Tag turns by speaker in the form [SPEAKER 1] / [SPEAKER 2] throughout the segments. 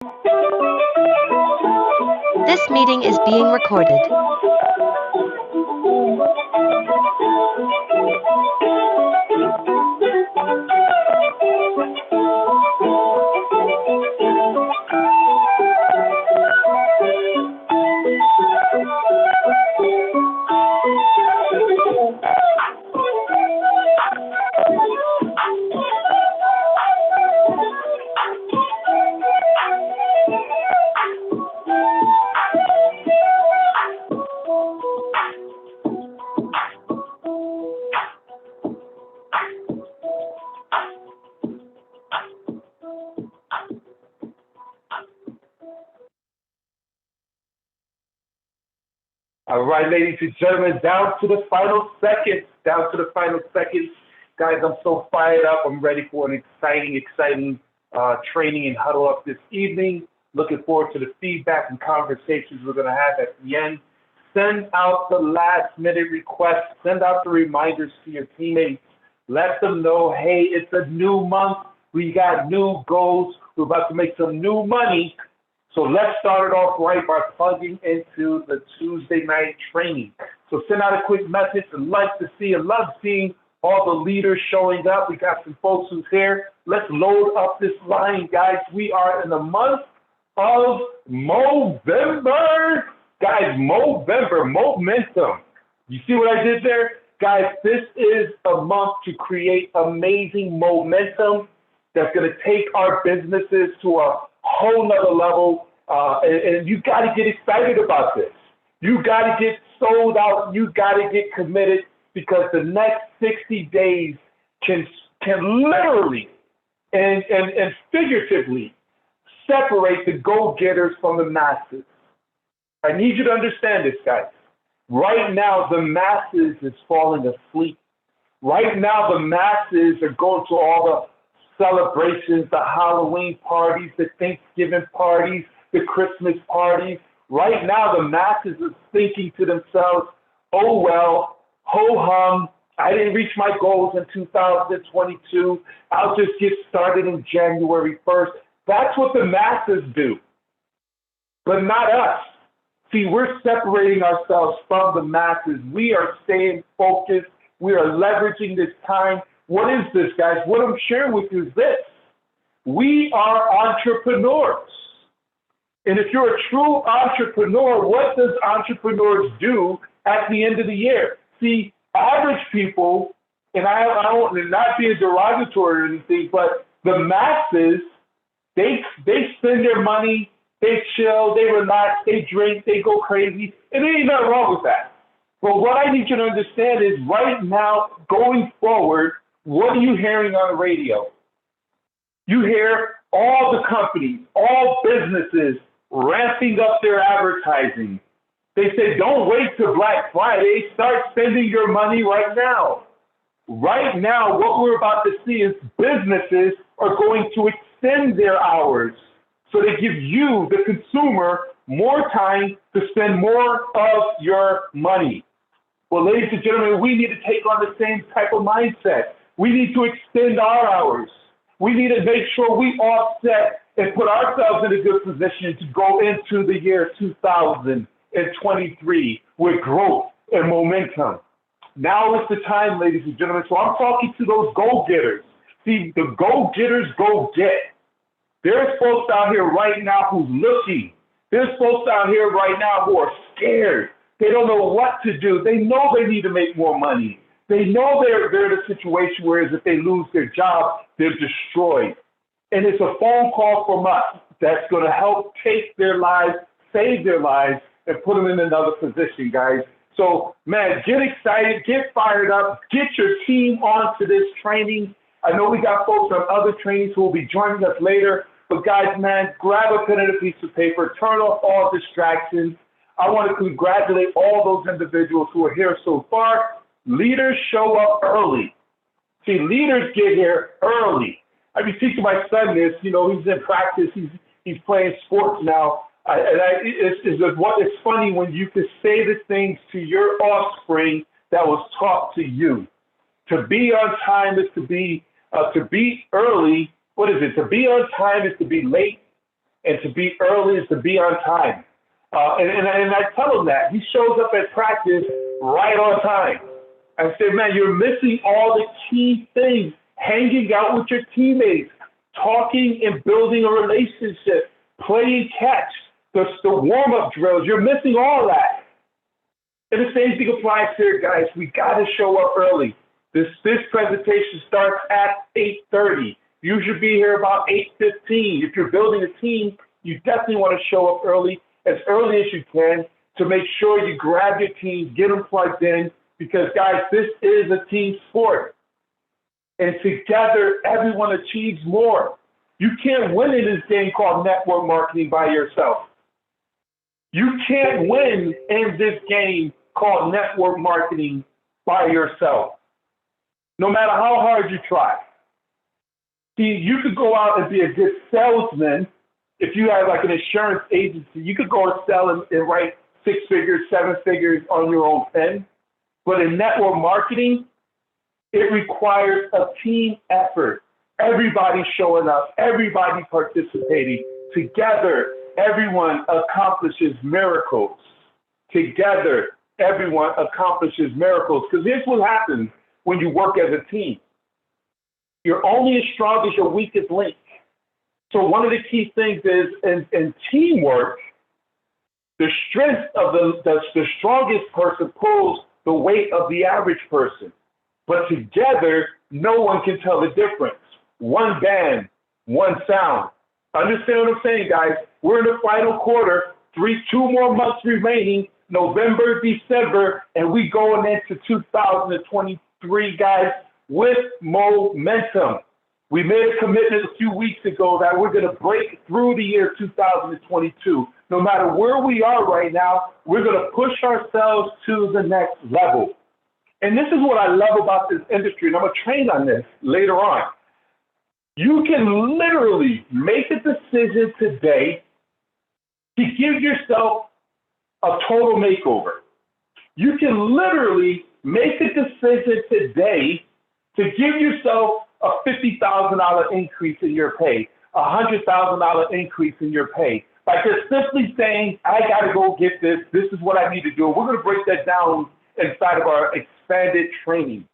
[SPEAKER 1] This meeting is being recorded.
[SPEAKER 2] All right, ladies and gentlemen, down to the final seconds. Down to the final seconds. Guys, I'm so fired up. I'm ready for an exciting training and huddle up this evening. Looking forward to the feedback and conversations we're going to have at the end. Send out the last minute requests. Send out the reminders to your teammates. Let them know, hey, it's a new month. We got new goals. We're about to make some new money. So let's start it off right by plugging into the Tuesday night training. So send out a quick message. I'd like to see and love seeing all the leaders showing up. We got some folks who's here. Let's load up this line, guys. We are in the month of Movember. Guys, Movember, momentum. You see what I did there? Guys, this is a month to create amazing momentum that's going to take our businesses to a whole nother level. And you got to get excited about this. You got to get sold out. You got to get committed because the next 60 days can literally and figuratively separate the go-getters from the masses. I need you to understand this, guys. Right now, the masses is falling asleep. Right now, the masses are going to all the celebrations, the Halloween parties, the Thanksgiving parties, the Christmas parties. Right now, the masses are thinking to themselves, oh, well, ho-hum, I didn't reach my goals in 2022. I'll just get started in January 1st. That's what the masses do, but not us. See, we're separating ourselves from the masses. We are staying focused. We are leveraging this time. What is this, guys? What I'm sharing with you is this. We are entrepreneurs. And if you're a true entrepreneur, what does entrepreneurs do at the end of the year? See, average people, and I don't not being derogatory or anything, but the masses, they spend their money, they chill, they relax, they drink, they go crazy, and there ain't nothing wrong with that. But what I need you to understand is right now, going forward, what are you hearing on the radio? You hear all the companies, all businesses ramping up their advertising. They say, don't wait till Black Friday. Start spending your money right now. Right now, what we're about to see is businesses are going to extend their hours. So they give you, the consumer, more time to spend more of your money. Well, ladies and gentlemen, we need to take on the same type of mindset. We need to extend our hours. We need to make sure we offset and put ourselves in a good position to go into the year 2023 with growth and momentum. Now is the time, ladies and gentlemen. So I'm talking to those go-getters. See, the go-getters go get. There's folks out here right now who's looking. There's folks out here right now who are scared. They don't know what to do. They know they need to make more money. They know they're in a situation where if they lose their job, they're destroyed. And it's a phone call from us that's going to help take their lives, save their lives, and put them in another position, guys. So, man, get excited, get fired up, get your team onto this training. I know we got folks on other trainings who will be joining us later. But, guys, man, grab a pen and a piece of paper, turn off all distractions. I want to congratulate all those individuals who are here so far. Leaders show up early. See, leaders get here early. I've been teaching my son this. You know, he's in practice. He's playing sports now. It's funny when you can say the things to your offspring that was taught to you. To be on time is to be early. What is it? To be on time is to be late, And to be early is to be on time. And I tell him that. He shows up at practice right on time. I said, man, you're missing all the key things. Hanging out with your teammates, talking and building a relationship, playing catch, the warm-up drills. You're missing all that. And the same thing applies here, guys. We got to show up early. This presentation starts at 8:30. You should be here about 8:15. If you're building a team, you definitely want to show up early as you can to make sure you grab your team, get them plugged in, because, guys, this is a team sport. And together, everyone achieves more. You can't win in this game called network marketing by yourself. You can't win in this game called network marketing by yourself, no matter how hard you try. See, you could go out and be a good salesman. If you have like an insurance agency, you could go and sell and write 6 figures, 7 figures on your own pen. But in network marketing, it requires a team effort. Everybody showing up, everybody participating. Together, everyone accomplishes miracles. Together, everyone accomplishes miracles. Because here's what happens when you work as a team. You're only as strong as your weakest link. So one of the key things is in teamwork, the strength of the strongest person pulls the weight of the average person. But together, no one can tell the difference. One band, one sound. Understand what I'm saying, guys? We're in the final quarter, 2 more months remaining, November, December, and we going into 2023, guys, with momentum. We made a commitment a few weeks ago that we're going to break through the year 2022. No matter where we are right now, we're going to push ourselves to the next level. And this is what I love about this industry, and I'm going to train on this later on. You can literally make a decision today to give yourself a total makeover. You can literally make a decision today to give yourself a $50,000 increase in your pay, a $100,000 increase in your pay. By just simply saying, I got to go get this. This is what I need to do. We're going to break that down inside of our expanded training.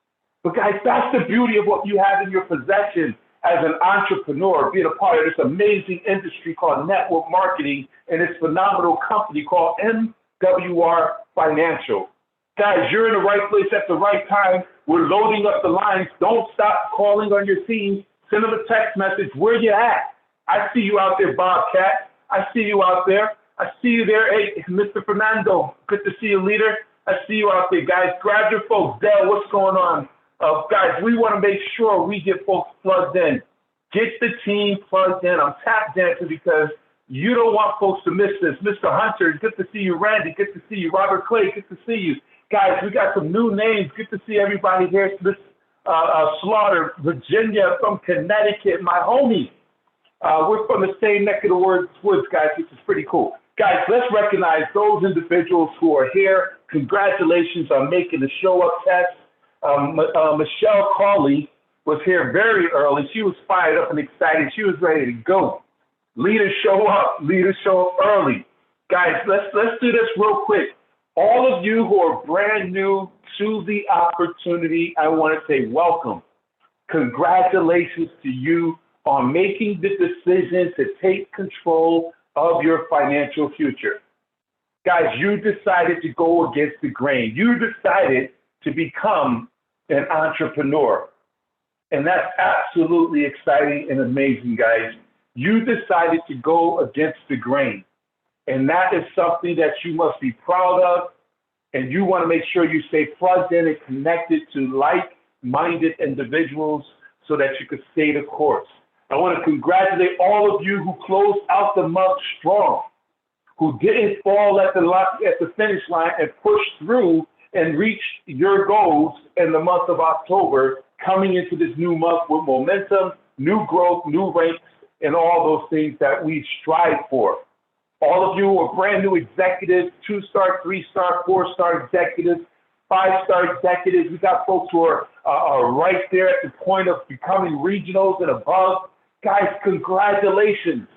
[SPEAKER 2] But guys, that's the beauty of what you have in your possession as an entrepreneur, being a part of this amazing industry called network marketing and this phenomenal company called MWR Financial. Guys, you're in the right place at the right time. We're loading up the lines. Don't stop calling on your team. Send them a text message. Where you at? I see you out there, Bobcat. I see you out there. I see you there. Hey, Mr. Fernando, good to see you, leader. I see you out there, guys. Grab your folks. Dell, what's going on? Guys, we want to make sure we get folks plugged in. Get the team plugged in. I'm tap dancing because you don't want folks to miss this. Mr. Hunter, good to see you. Randy, good to see you. Robert Clay, good to see you. Guys, we got some new names. Good to see everybody here. Miss Slaughter, Virginia, from Connecticut, my homie. We're from the same neck of the woods, guys, which is pretty cool. Guys, let's recognize those individuals who are here. Congratulations on making the show up test. Michelle Cawley was here very early. She was fired up and excited. She was ready to go. Leaders show up. Leaders show up early. Guys, let's do this real quick. All of you who are brand new to the opportunity, I want to say welcome. Congratulations to you on making the decision to take control of your financial future. Guys, you decided to go against the grain. You decided to become an entrepreneur. And that's absolutely exciting and amazing, guys. You decided to go against the grain. And that is something that you must be proud of. And you want to make sure you stay plugged in and connected to like-minded individuals so that you can stay the course. I want to congratulate all of you who closed out the month strong, who didn't fall at the finish line and pushed through and reached your goals in the month of October, coming into this new month with momentum, new growth, new ranks, and all those things that we strive for. All of you who are brand new executives, 2-star, 3-star, 4-star executives, 5-star executives. We got folks who are right there at the point of becoming regionals and above. Guys, congratulations.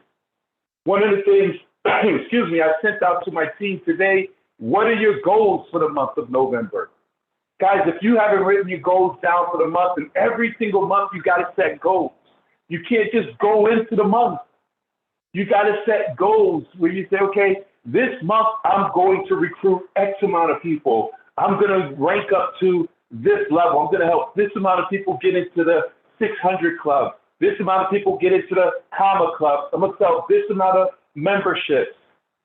[SPEAKER 2] One of the things, excuse me, I sent out to my team today, what are your goals for the month of November? Guys, if you haven't written your goals down for the month, and every single month you got to set goals. You can't just go into the month. You got to set goals where you say, okay, this month I'm going to recruit X amount of people. I'm going to rank up to this level. I'm going to help this amount of people get into the 600 club. This amount of people get into the comma club. I'm going to sell this amount of memberships.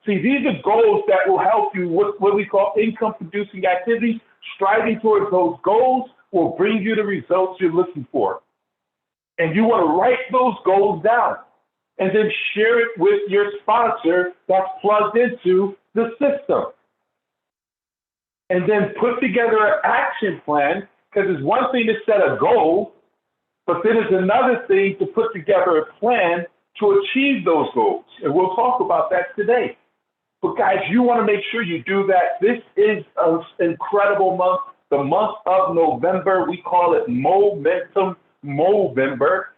[SPEAKER 2] See, these are goals that will help you with what we call income producing activities. Striving towards those goals will bring you the results you're looking for. And you want to write those goals down and then share it with your sponsor that's plugged into the system. And then put together an action plan, because it's one thing to set a goal, but then it's another thing to put together a plan to achieve those goals. And we'll talk about that today. But guys, you want to make sure you do that. This is an incredible month, the month of November. We call it Momentum Movember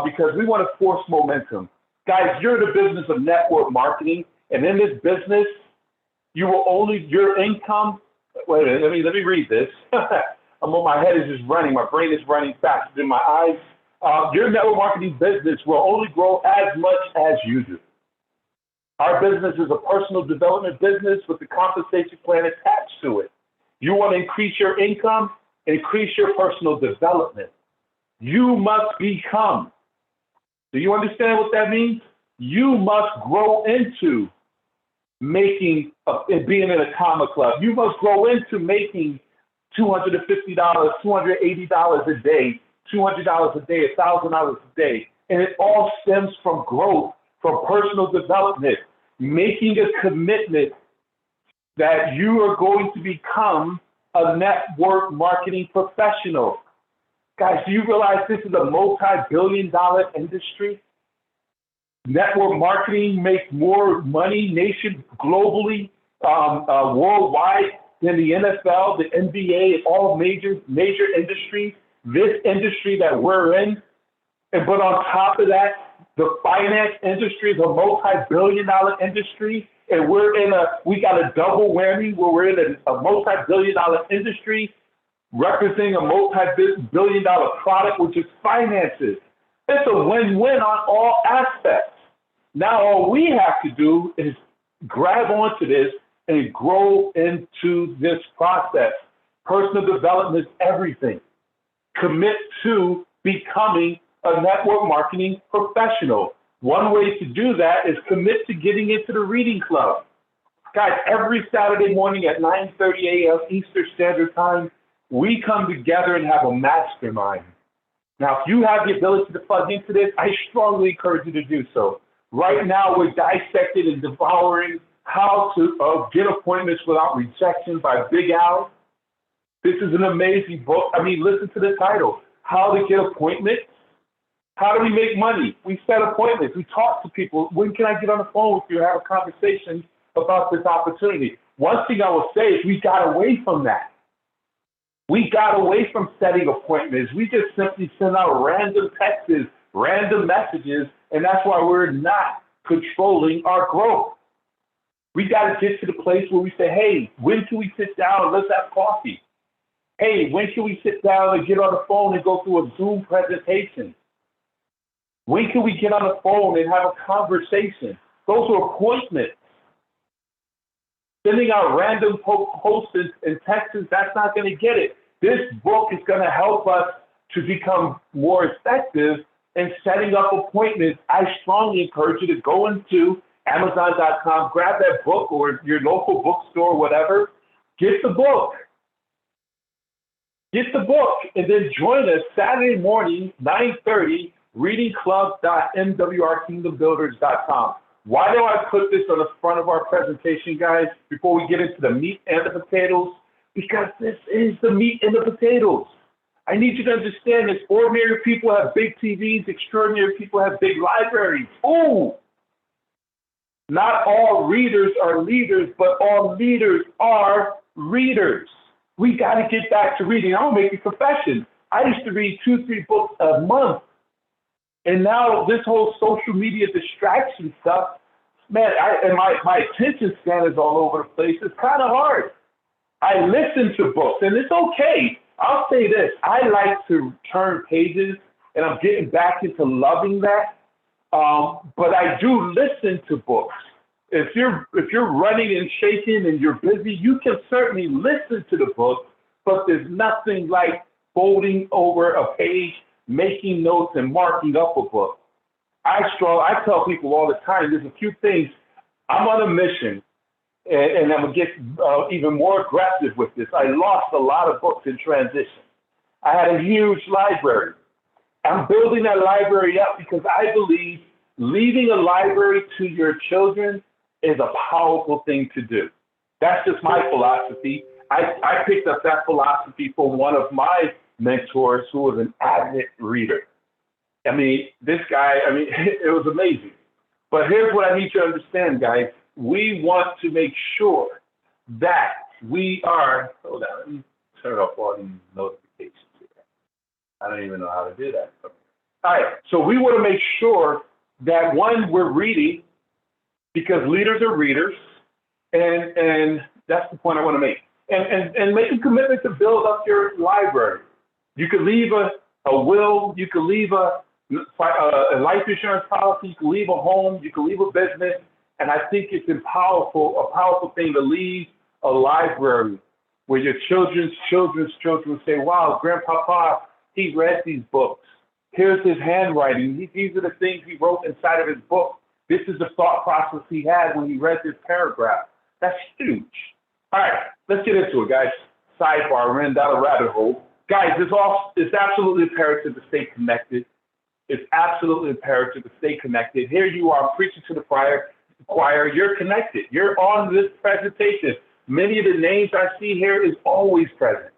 [SPEAKER 2] because we want to force momentum. Guys, you're in the business of network marketing, and in this business, you will only, your income, wait a minute, let me read this. My head is just running, my brain is running faster than my eyes. Your network marketing business will only grow as much as you do. Our business is a personal development business with the compensation plan attached to it. You want to increase your income, increase your personal development. You must become. Do you understand what that means? You must grow into being in a comma club. You must grow into making $250, $280 a day, $200 a day, $1,000 a day. And it all stems from growth, from personal development, making a commitment that you are going to become a network marketing professional. Guys, do you realize this is a multi-billion-dollar industry? Network marketing makes more money globally, worldwide than the NFL, the NBA, and all major industries. This industry that we're in, but on top of that, the finance industry is a multi-billion-dollar industry, and we got a double whammy where we're in a multi-billion-dollar industry representing a multi-billion-dollar product, which is finances. It's a win-win on all aspects. Now, all we have to do is grab onto this and grow into this process. Personal development is everything. Commit to becoming a network marketing professional. One way to do that is commit to getting into the reading club. Guys, every Saturday morning at 9:30 a.m. Eastern Standard Time, we come together and have a mastermind. Now, if you have the ability to plug into this, I strongly encourage you to do so. Right now, we're dissecting and devouring how to get appointments without rejection by Big Al. This is an amazing book. I mean, listen to the title, How to Get Appointments. How do we make money? We set appointments. We talk to people. When can I get on the phone with you and have a conversation about this opportunity? One thing I will say is we got away from that. We got away from setting appointments. We just simply send out random texts, random messages, and that's why we're not controlling our growth. We got to get to the place where we say, hey, when can we sit down and let's have coffee? Hey, when can we sit down and get on the phone and go through a Zoom presentation? When can we get on the phone and have a conversation? Those are appointments. Sending out random posts and texts, that's not going to get it. This book is going to help us to become more effective in setting up appointments. I strongly encourage you to go into Amazon.com, grab that book or your local bookstore, whatever. Get the book. Get the book and then join us Saturday morning, 9:30, readingclub.mwrkingdombuilders.com. Why do I put this on the front of our presentation, guys, before we get into the meat and the potatoes? Because this is the meat and the potatoes. I need you to understand this. Ordinary people have big TVs. Extraordinary people have big libraries. Ooh! Not all readers are leaders, but all leaders are readers. We got to get back to reading. I'll make a confession. I used to read 2-3 books a month. And now this whole social media distraction stuff man, and my attention span is all over the place. It's kind of hard. I listen to books, and it's okay. I'll say this: I like to turn pages, and I'm getting back into loving that. But I do listen to books. If you're running and shaking and you're busy, you can certainly listen to the book. But there's nothing like folding over a page, making notes, and marking up a book. I tell people all the time. There's a few things. I'm on a mission, and I'm gonna get even more aggressive with this. I lost a lot of books in transition. I had a huge library. I'm building that library up because I believe leaving a library to your children is a powerful thing to do. That's just my philosophy. I picked up that philosophy from one of my mentors who was an avid reader. I mean, this guy, it was amazing. But here's what I need you to understand, guys. We want to make sure that we are, hold on, let me turn off all these notifications here. I don't even know how to do that. All right, so we want to make sure that one, we're reading because leaders are readers, and that's the point I want to make. And make a commitment to build up your library. You could leave a will, you could leave a life insurance policy, you can leave a home, you can leave a business, and I think it's a powerful thing to leave a library where your children's children say, wow, Grandpapa, he read these books. Here's his handwriting. These are the things he wrote inside of his book. This is the thought process he had when he read this paragraph. That's huge. All right, let's get into it, guys. Sidebar, we're in down a rabbit hole. Guys, it's absolutely imperative to stay connected. It's absolutely imperative to stay connected. Here you are preaching to the choir. You're connected. You're on this presentation. Many of the names I see here is always present.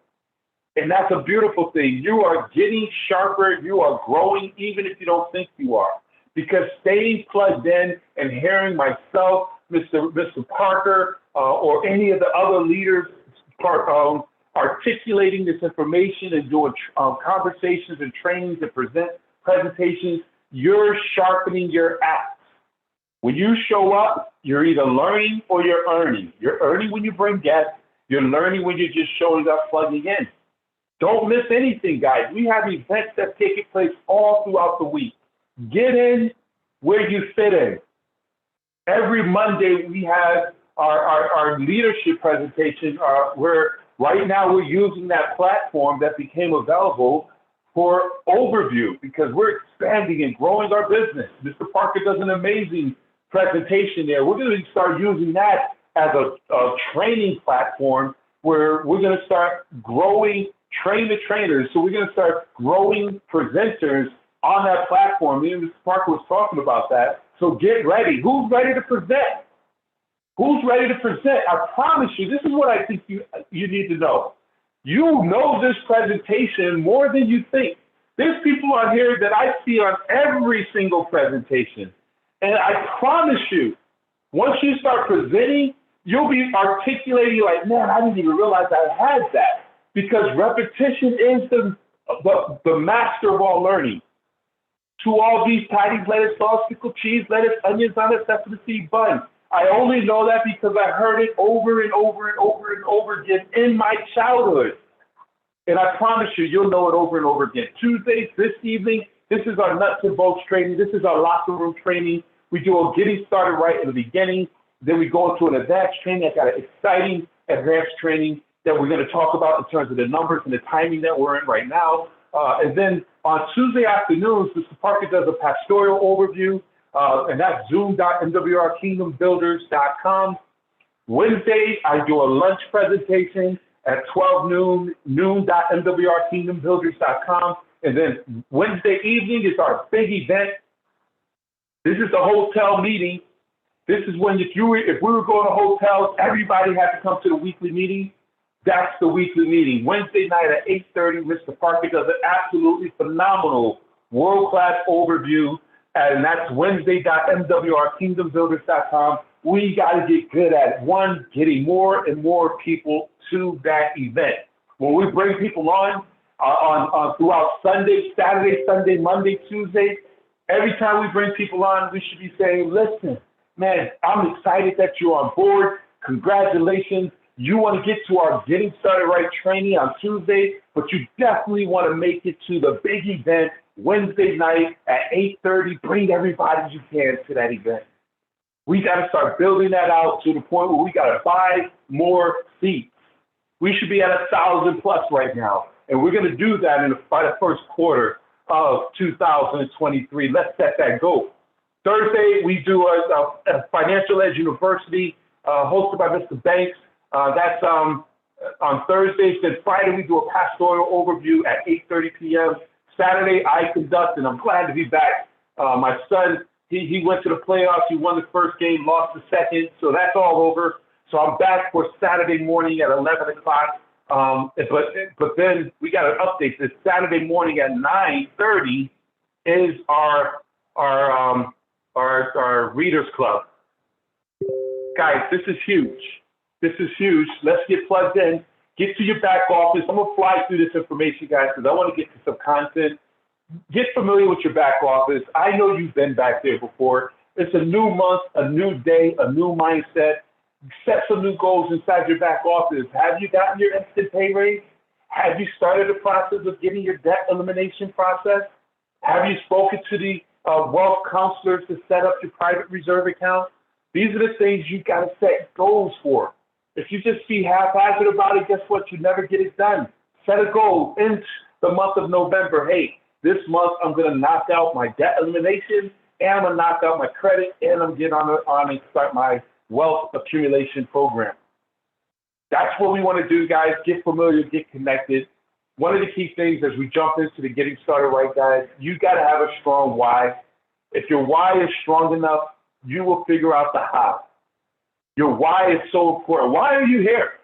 [SPEAKER 2] And that's a beautiful thing. You are getting sharper. You are growing, even if you don't think you are. Because staying plugged in and hearing myself, Mr. Parker, or any of the other leaders articulating this information and doing conversations and trainings and presentations, you're sharpening your axe. When you show up, you're either learning or you're earning. You're earning when you bring guests. You're learning when you're just showing up, plugging in. Don't miss anything, guys. We have events that take place all throughout the week. Get in where you fit in. Every Monday, we have our leadership presentation where right now we're using that platform that became available for overview because we're expanding and growing our business. Mr. Parker does an amazing presentation there. We're going to start using that as a training platform where we're going to start growing train the trainers. So we're going to start growing presenters on that platform. Me and Mr. Parker was talking about that. So get ready. Who's ready to present? Who's ready to present? I promise you, this is what I think you need to know. You know this presentation more than you think. There's people on here that I see on every single presentation. And I promise you, once you start presenting, you'll be articulating like, man, I didn't even realize I had that. Because repetition is the master of all learning. To all beef patties, lettuce, sauce, pickled cheese, lettuce, onions on a sesame seed bun. I only know that because I heard it over and over and over and over again in my childhood. And I promise you, you'll know it over and over again. Tuesdays, this evening, this is our nuts and bolts training. This is our locker room training. We do a getting started right in the beginning. Then we go into an advanced training. I got an exciting advanced training that we're going to talk about in terms of the numbers and the timing that we're in right now. And then on Tuesday afternoons, Mr. Parker does a pastoral overview, and that's zoom.mwrkingdombuilders.com. Wednesday, I do a lunch presentation at 12 noon, noon.mwrkingdombuilders.com. And then Wednesday evening is our big event. This is the hotel meeting. This is when if we were going to hotels, everybody had to come to the weekly meeting. That's the weekly meeting. Wednesday night at 8:30, Mr. Parker does an absolutely phenomenal world-class overview, and that's Wednesday.mwrkingdombuilders.com. We got to get good at, one, getting more and more people to that event. When we bring people on throughout Sunday, Saturday, Sunday, Monday, Tuesday, every time we bring people on, we should be saying, listen, Man, I'm excited that you're on board. Congratulations. You want to get to our Getting Started Right training on Tuesday, but you definitely want to make it to the big event Wednesday night at 8:30. Bring everybody you can to that event. We got to start building that out to the point where we got to buy more seats. We should be at 1,000 plus right now, and we're going to do that by the first quarter of 2023. Let's set that goal. Thursday, we do a Financial Edge University hosted by Mr. Banks. That's on Thursdays. Then Friday, we do a pastoral overview at 8:30 p.m. Saturday, I conduct, and I'm glad to be back. My son, he went to the playoffs. He won the first game, lost the second, so that's all over. So I'm back for Saturday morning at 11 o'clock. But then we got to update this. Saturday morning at 9:30 is our Readers Club. Guys, this is huge. This is huge. Let's get plugged in. Get to your back office. I'm going to fly through this information, guys, because I want to get to some content. Get familiar with your back office. I know you've been back there before. It's a new month, a new day, a new mindset. Set some new goals inside your back office. Have you gotten your instant pay raise? Have you started the process of getting your debt elimination process? Have you spoken to the wealth counselors to set up your private reserve account? These are the things you got to set goals for. If you just be haphazard about it, guess what? You never get it done. Set a goal in the month of November. Hey, this month I'm going to knock out my debt elimination, and I'm going to knock out my credit, and I'm getting on and start my wealth accumulation program. That's what we want to do, guys. Get familiar, get connected. One of the key things as we jump into the Getting Started Right, guys, you got to have a strong why. If your why is strong enough, you will figure out the how. Your why is so important. Why are you here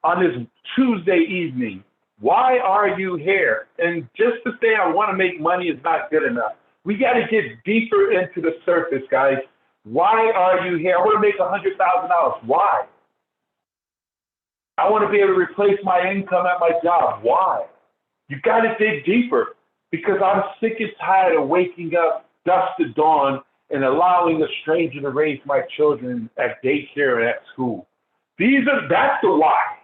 [SPEAKER 2] on this Tuesday evening? Why are you here? And just to say I want to make money is not good enough. We got to get deeper into the surface, guys. Why are you here? I want to make $100,000. Why? I want to be able to replace my income at my job. Why? You got to dig deeper because I'm sick and tired of waking up dusk to dawn and allowing a stranger to raise my children at daycare and at school. That's the why.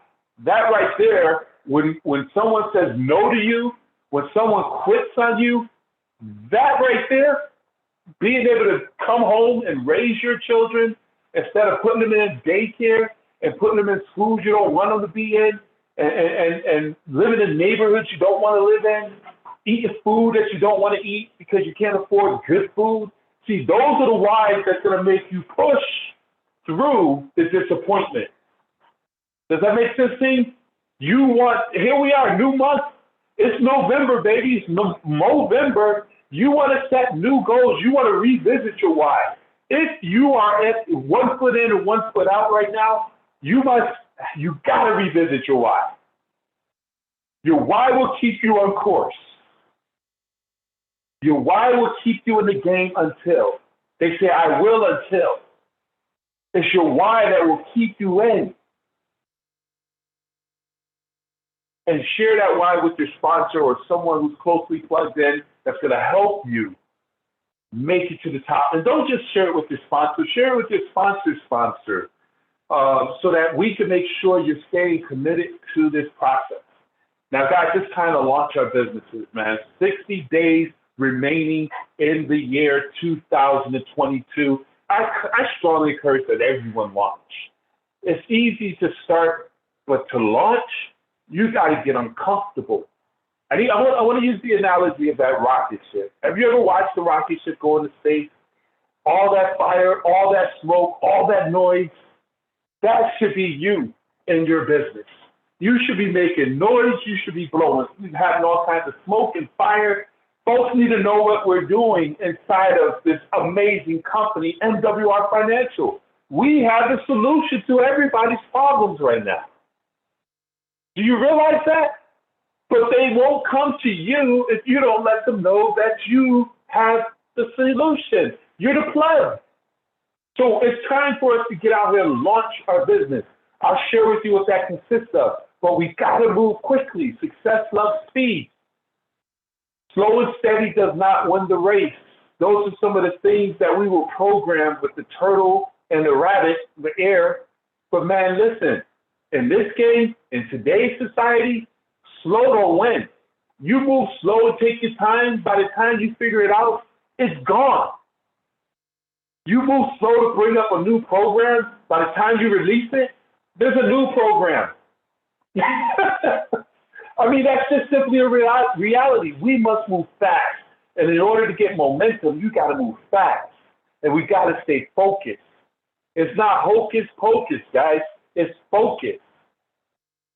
[SPEAKER 2] That right there, when someone says no to you, when someone quits on you, that right there, being able to come home and raise your children instead of putting them in daycare and putting them in schools you don't want them to be in and living in neighborhoods you don't want to live in, eating food that you don't want to eat because you can't afford good food. See, those are the whys that's going to make you push through the disappointment. Does that make sense, team? Here we are, new month. It's November, baby. It's Movember. You want to set new goals. You want to revisit your why. If you are at 1 foot in and 1 foot out right now, you got to revisit your why. Your why will keep you on course. Your why will keep you in the game until. They say, I will until. It's your why that will keep you in. And share that why with your sponsor or someone who's closely plugged in that's going to help you make it to the top. And don't just share it with your sponsor. Share it with your sponsor's sponsor so that we can make sure you're staying committed to this process. Now, guys, just kind of launch our businesses, man. 60 days remaining in the year 2022. I strongly encourage that everyone launch. It's easy to start, but to launch, you got to get uncomfortable. I want to use the analogy of that rocket ship. Have you ever watched the rocket ship go into space? All that fire, all that smoke, all that noise, that should be you in your business. You should be making noise. You should be blowing, having all kinds of smoke and fire. Folks need to know what we're doing inside of this amazing company, MWR Financial. We have the solution to everybody's problems right now. Do you realize that? But they won't come to you if you don't let them know that you have the solution. You're the plug. So it's time for us to get out here and launch our business. I'll share with you what that consists of. But we got to move quickly. Success loves speed. Slow and steady does not win the race. Those are some of the things that we will program with the turtle and the rabbit, the air. But man, listen, in this game, in today's society, slow don't win. You move slow and take your time. By the time you figure it out, it's gone. You move slow to bring up a new program. By the time you release it, there's a new program. I mean, that's just simply a reality. We must move fast. And in order to get momentum, you got to move fast. And we got to stay focused. It's not hocus pocus, guys. It's focus.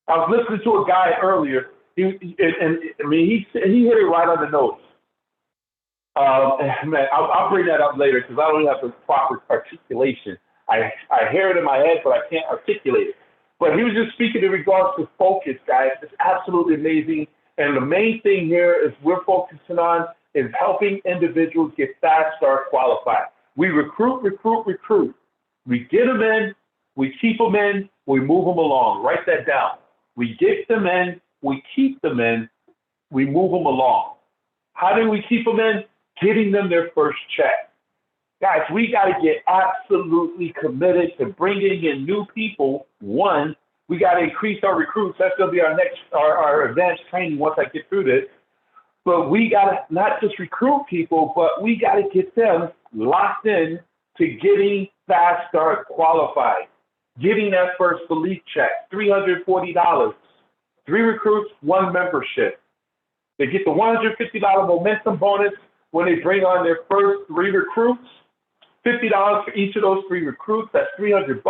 [SPEAKER 2] I was listening to a guy earlier. He hit it right on the nose. Man, I'll bring that up later because I don't have the proper articulation. I hear it in my head, but I can't articulate it. But he was just speaking in regards to focus, guys. It's absolutely amazing. And the main thing here is we're focusing on is helping individuals get fast start qualified. We recruit. We get them in, we keep them in, we move them along. Write that down. We get them in, we keep them in, we move them along. How do we keep them in? Getting them their first check. Guys, we got to get absolutely committed to bringing in new people. One, we got to increase our recruits. That's going to be our next, our advanced training once I get through this. But we got to not just recruit people, but we got to get them locked in to getting fast start qualified, getting that first elite check, $340. 3 recruits, 1 membership. They get the $150 momentum bonus when they bring on their first 3 recruits, $50 for each of those 3 recruits, that's $300,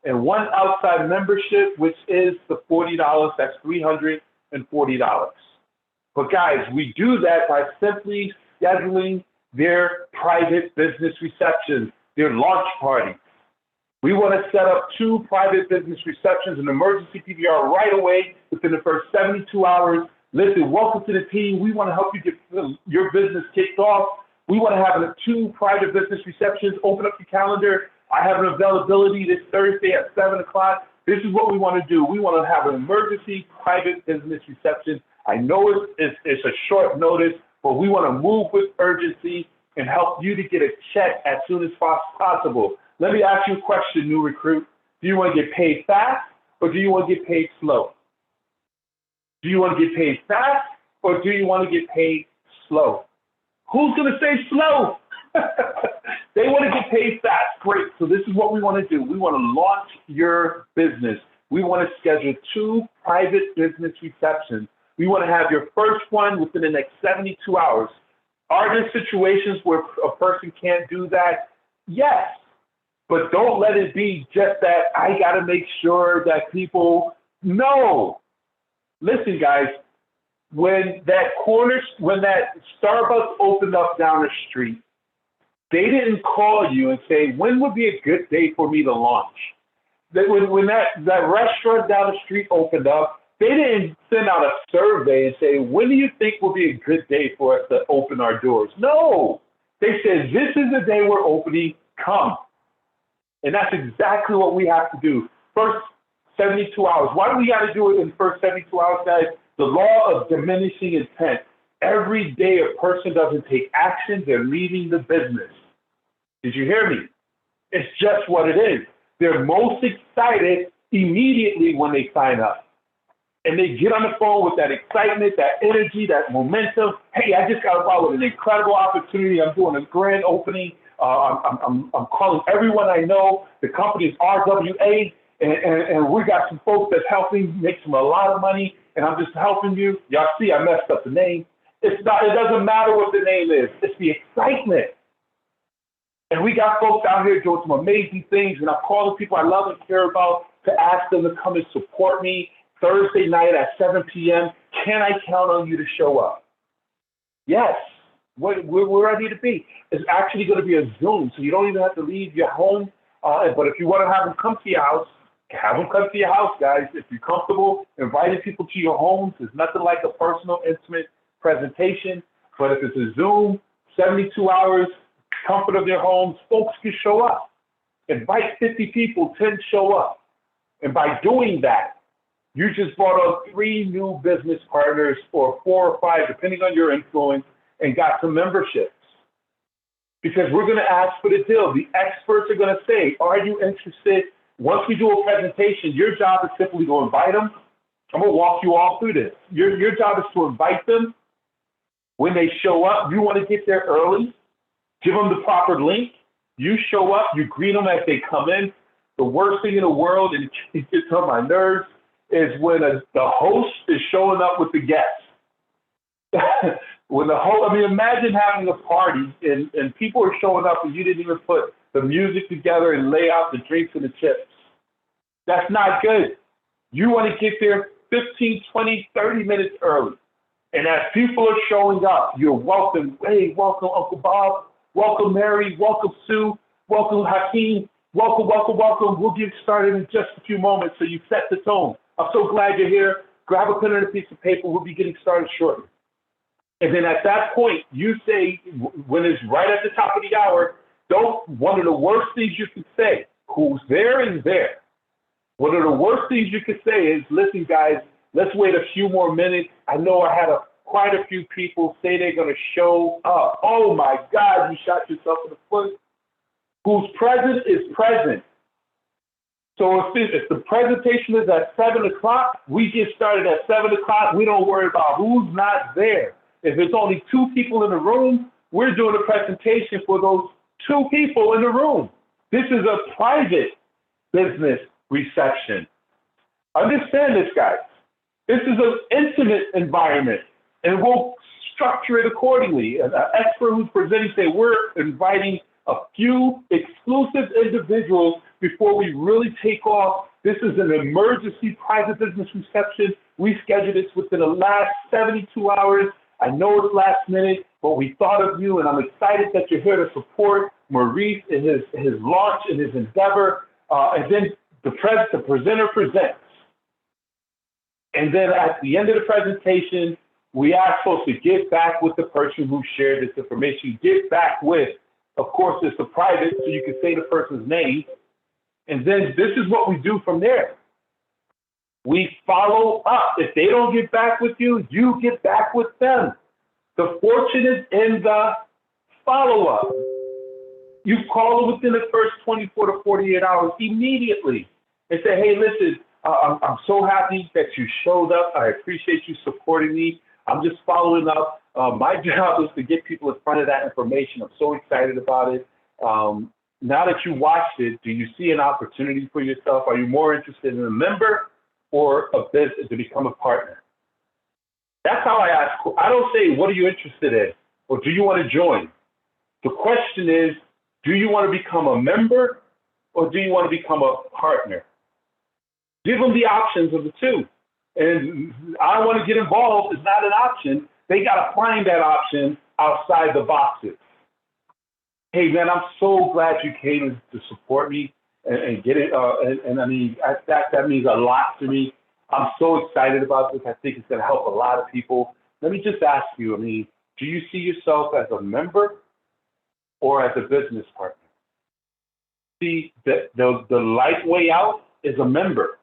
[SPEAKER 2] and 1 outside membership, which is the $40, that's $340. But guys, we do that by simply scheduling their private business receptions, their launch parties. We want to set up 2 private business receptions, an emergency PBR right away within the first 72 hours. Listen, welcome to the team. We want to help you get your business kicked off. We want to have 2 private business receptions. Open up your calendar. I have an availability this Thursday at 7 o'clock. This is what we want to do. We want to have an emergency private business reception. I know it's a short notice, but we want to move with urgency and help you to get a check as soon as possible. Let me ask you a question, new recruit. Do you want to get paid fast or do you want to get paid slow? Do you want to get paid fast or do you want to get paid slow? Who's going to say slow? They want to get paid fast. Great. So this is what we want to do. We want to launch your business. We want to schedule 2 private business receptions. We want to have your first one within the next 72 hours. Are there situations where a person can't do that? Yes. But don't let it be just that I got to make sure that people know. Listen, guys, when that Starbucks opened up down the street, they didn't call you and say, when would be a good day for me to launch? When that restaurant down the street opened up, they didn't send out a survey and say, when do you think will be a good day for us to open our doors? No. They said, this is the day we're opening, come. And that's exactly what we have to do. First 72 hours. Why do we got to do it in the first 72 hours, guys? The law of diminishing intent. Every day a person doesn't take action, they're leaving the business. Did you hear me? It's just what it is. They're most excited immediately when they sign up. And they get on the phone with that excitement, that energy, that momentum. Hey, I just got involved with an incredible opportunity. I'm doing a grand opening. I'm calling everyone I know. The company is RWA, and we got some folks that's helping make some a lot of money, and I'm just helping you. Y'all see, I messed up the name. It doesn't matter what the name is. It's the excitement. And we got folks out here doing some amazing things, and I'm calling people I love and care about to ask them to come and support me Thursday night at 7 p.m. Can I count on you to show up? Yes. We're ready to be. It's actually going to be a Zoom, so you don't even have to leave your home. But if you want to have them come to your house, have them come to your house, guys. If you're comfortable inviting people to your homes, there's nothing like a personal, intimate presentation. But if it's a Zoom, 72 hours, comfort of their homes, folks can show up. Invite 50 people, 10 show up. And by doing that, you just brought on 3 new business partners, or 4 or 5, depending on your influence, and got some memberships. because we're going to ask for the deal. The experts are going to say, are you interested? Once we do a presentation, your job is simply to invite them. I'm going to walk you all through this. Your job is to invite them. When they show up, you want to get there early, give them the proper link. You show up, you greet them as they come in. The worst thing in the world, and it gets on my nerves, is when the host is showing up with the guests. When the host, I mean, imagine having a party and people are showing up and you didn't even put the music together and lay out the drinks and the chips. That's not good. You want to get there 15, 20, 30 minutes early. And as people are showing up, you're welcome. Hey, welcome, Uncle Bob. Welcome, Mary. Welcome, Sue. Welcome, Hakeem. Welcome, welcome, welcome. We'll get started in just a few moments so you set the tone. I'm so glad you're here. Grab a pen and a piece of paper. We'll be getting started shortly. And then at that point, you say, when it's right at the top of the hour, one of the worst things you can say, who's there is there. One of the worst things you can say is, listen, guys, let's wait a few more minutes. I know I had quite a few people say they're going to show up. Oh, my God, you shot yourself in the foot. Who's present is present. So if the presentation is at 7 o'clock, we get started at 7 o'clock. We don't worry about who's not there. If there's only 2 people in the room, we're doing a presentation for those 2 people in the room. This is a private business reception. Understand this, guys. This is an intimate environment, and we'll structure it accordingly. An expert who's presenting say we're inviting a few exclusive individuals before we really take off. This is an emergency private business reception. We scheduled this within the last 72 hours. I know it's last minute, but we thought of you, and I'm excited that you're here to support Maurice in his launch and his endeavor. And then the presenter presents. And then at the end of the presentation, we are supposed to get back with the person who shared this information. Get back with, of course, it's a private, so you can say the person's name. And then this is what we do from there. We follow up. If they don't get back with you, you get back with them. The fortune is in the follow-up. You call them within the first 24 to 48 hours immediately and say, hey, listen, I'm so happy that you showed up. I appreciate you supporting me. I'm just following up. My job is to get people in front of that information. I'm so excited about it. Now that you watched it, do you see an opportunity for yourself? Are you more interested in a member or a business to become a partner? That's how I ask. I don't say, what are you interested in? Or do you want to join? The question is, do you want to become a member or do you want to become a partner? Give them the options of the two. And I don't want to get involved. It's not an option. They got to find that option outside the boxes. Hey, man, I'm so glad you came to support me and get it. And I mean, that means a lot to me. I'm so excited about this. I think it's going to help a lot of people. Let me just ask you, I mean, do you see yourself as a member or as a business partner? See, the light way out is a member.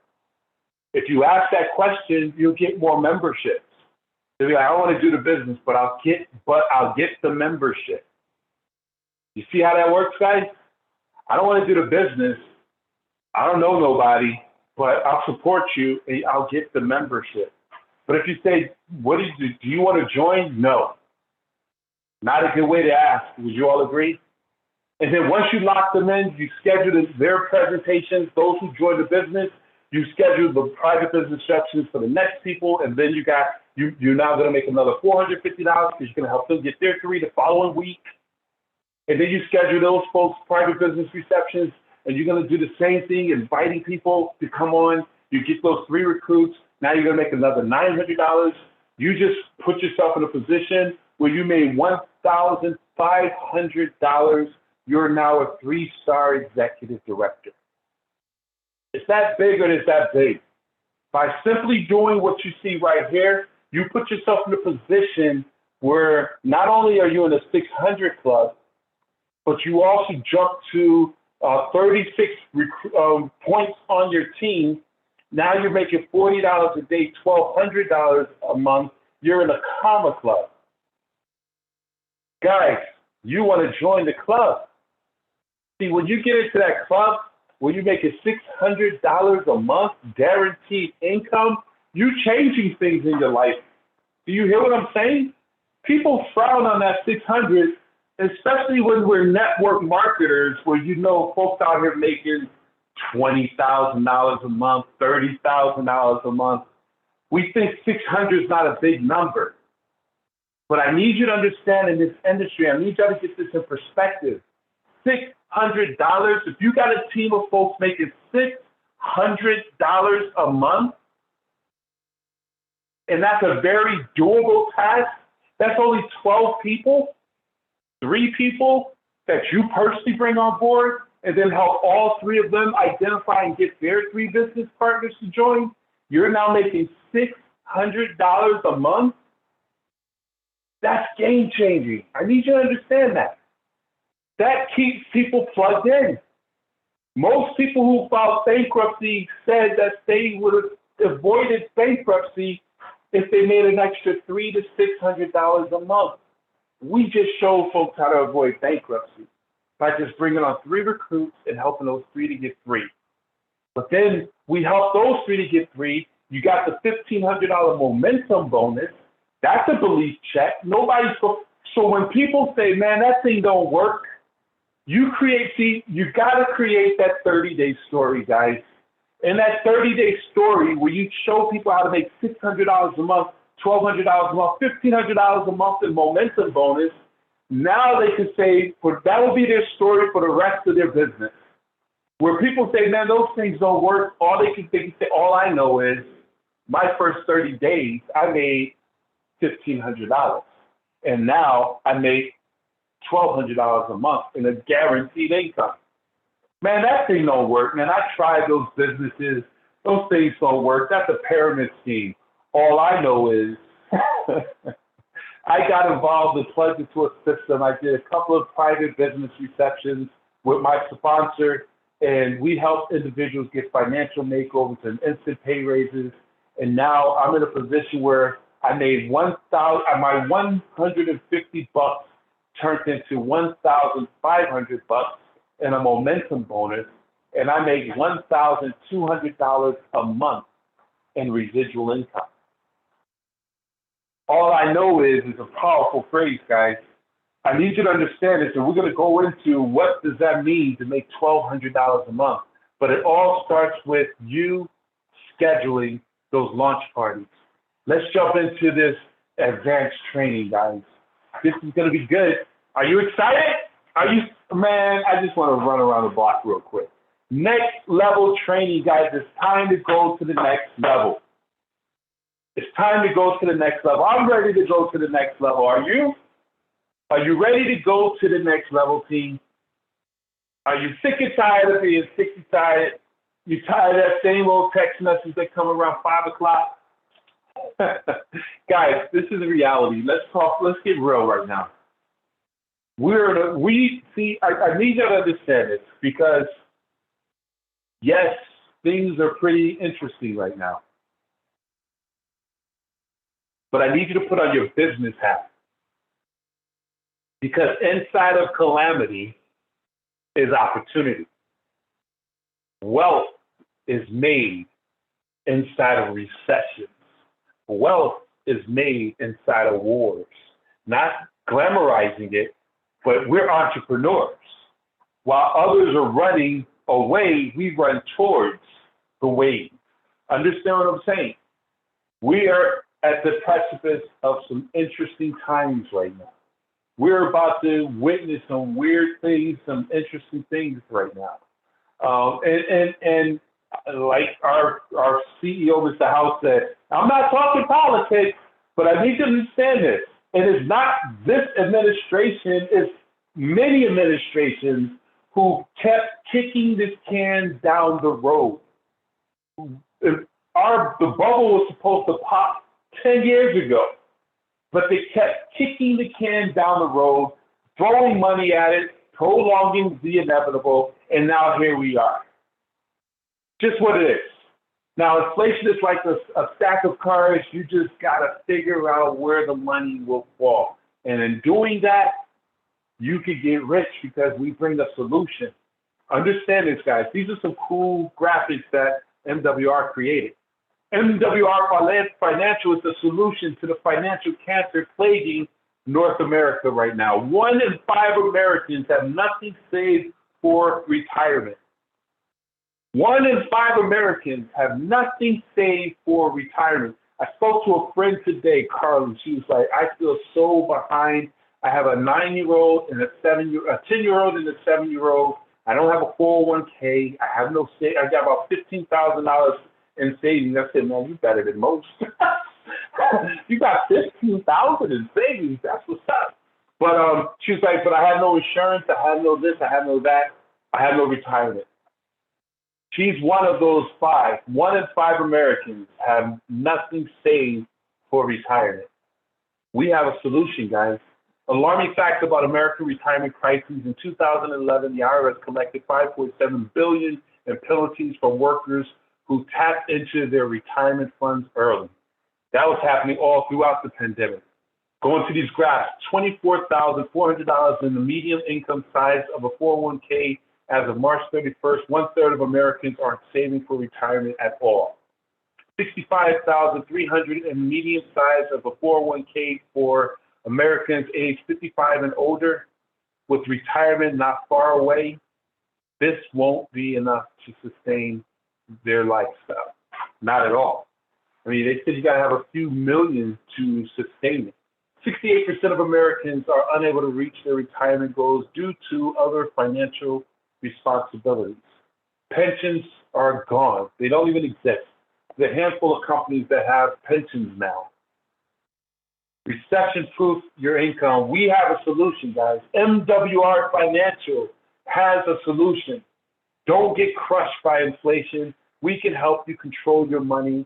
[SPEAKER 2] If you ask that question, you'll get more memberships. They'll be like, I don't want to do the business, but I'll get the membership. You see how that works, guys? I don't want to do the business. I don't know nobody, but I'll support you and I'll get the membership. But if you say, what do you want to join? No. Not a good way to ask. Would you all agree? And then once you lock them in, you schedule their presentations, those who join the business, you schedule the private business sections for the next people, and then you're now going to make another $450 because you're going to help them get their 3 the following week. And then you schedule those folks' private business receptions, and you're going to do the same thing, inviting people to come on. You get those 3 recruits. Now you're going to make another $900. You just put yourself in a position where you made $1,500. You're now a 3-star executive director. Is that big or is that big? By simply doing what you see right here, you put yourself in a position where not only are you in the 600 club, but you also jump to 36 points on your team. Now you're making $40 a day, $1,200 a month. You're in a comma club. Guys, You want to join the club. See, when you get into that club, when you're making $600 a month guaranteed income, you changing things in your life. Do you hear what I'm saying? People frown on that 600, especially when we're network marketers, where you know folks out here making $20,000 a month, $30,000 a month. We think 600 is not a big number. But I need you to understand in this industry, I need you to get this in perspective. $600, if you got a team of folks making $600 a month, and that's a very doable task, that's only 12 people, 3 people that you personally bring on board, and then help all 3 of them identify and get their 3 business partners to join. You're now making $600 a month. That's game changing. I need you to understand that. That keeps people plugged in. Most people who filed bankruptcy said that they would have avoided bankruptcy if they made an extra $300 to $600 a month. We just showed folks how to avoid bankruptcy by just bringing on 3 recruits and helping those 3 to get 3. But then we help those 3 to get 3. You got the $1,500 momentum bonus. That's a belief check. So when people say, man, that thing don't work, you got to create that 30-day story, guys. And that 30-day story where you show people how to make $600 a month, $1,200 a month, $1,500 a month in momentum bonus, now they can say, that will be their story for the rest of their business. Where people say, man, those things don't work, all I know is my first 30 days, I made $1,500. And now I make $1,200 a month in a guaranteed income. Man, that thing don't work, man. I tried those businesses. Those things don't work. That's a pyramid scheme. All I know is I got involved and plugged into a system. I did a couple of private business receptions with my sponsor, and we helped individuals get financial makeovers and instant pay raises. And now I'm in a position where I made my $150 turned into $1,500 in a momentum bonus, and I make $1,200 a month in residual income. All I know is a powerful phrase, guys. I need you to understand this, and we're going to go into what does that mean to make $1,200 a month. But it all starts with you scheduling those launch parties. Let's jump into this advanced training, guys. This is going to be good. Are you excited? Man, I just want to run around the block real quick. Next level training, guys. It's time to go to the next level. It's time to go to the next level. I'm ready to go to the next level. Are you? Are you ready to go to the next level, team? Are you sick and tired of being sick and tired? You tired of that same old text message that come around 5 o'clock? Guys, this is the reality. Let's get real right now. I need you to understand this because, yes, things are pretty interesting right now. But I need you to put on your business hat. Because inside of calamity is opportunity. Wealth is made inside of recessions. Wealth is made inside of wars. Not glamorizing it, but we're entrepreneurs. While others are running away, we run towards the wave. Understand what I'm saying? We are at the precipice of some interesting times right now. We're about to witness some weird things, some interesting things right now. And like our CEO, Mr. House, said, I'm not talking politics, but I need you to understand this. And it's not this administration, it's many administrations who kept kicking this can down the road. The bubble was supposed to pop 10 years ago, but they kept kicking the can down the road, throwing money at it, prolonging the inevitable, and now here we are. Just what it is. Now, inflation is like a stack of cards. You just got to figure out where the money will fall. And in doing that, you could get rich because we bring a solution. Understand this, guys. These are some cool graphics that MWR created. MWR Financial is the solution to the financial cancer plaguing North America right now. 1 in 5 Americans have nothing saved for retirement. 1 in 5 Americans have nothing saved for retirement. I spoke to a friend today, Carly. She was like, I feel so behind. I have a 9-year-old and a 10-year-old and a 7-year-old. I don't have a 401k. I have no say. I got about $15,000 in savings. I said, man, you better than most. You got $15,000 in savings. That's what's up. But she was like, but I have no insurance. I have no this. I have no that. I have no retirement. She's one of those 5. 1 in 5 Americans have nothing saved for retirement. We have a solution, guys. Alarming facts about American retirement crises. In 2011, the IRS collected $5.7 billion in penalties from workers who tapped into their retirement funds early. That was happening all throughout the pandemic. Going to these graphs, $24,400 in the median income size of a 401k as of March 31st. 1/3 of Americans aren't saving for retirement at all. $65,300 in the median size of a 401k for Americans aged 55 and older, with retirement not far away. This won't be enough to sustain their lifestyle. Not at all. I mean, they said you got to have a few million to sustain it. 68% of Americans are unable to reach their retirement goals due to other financial responsibilities. Pensions are gone. They don't even exist. There's a handful of companies that have pensions now. Recession-proof your income. We have a solution, guys. MWR Financial has a solution. Don't get crushed by inflation. We can help you control your money.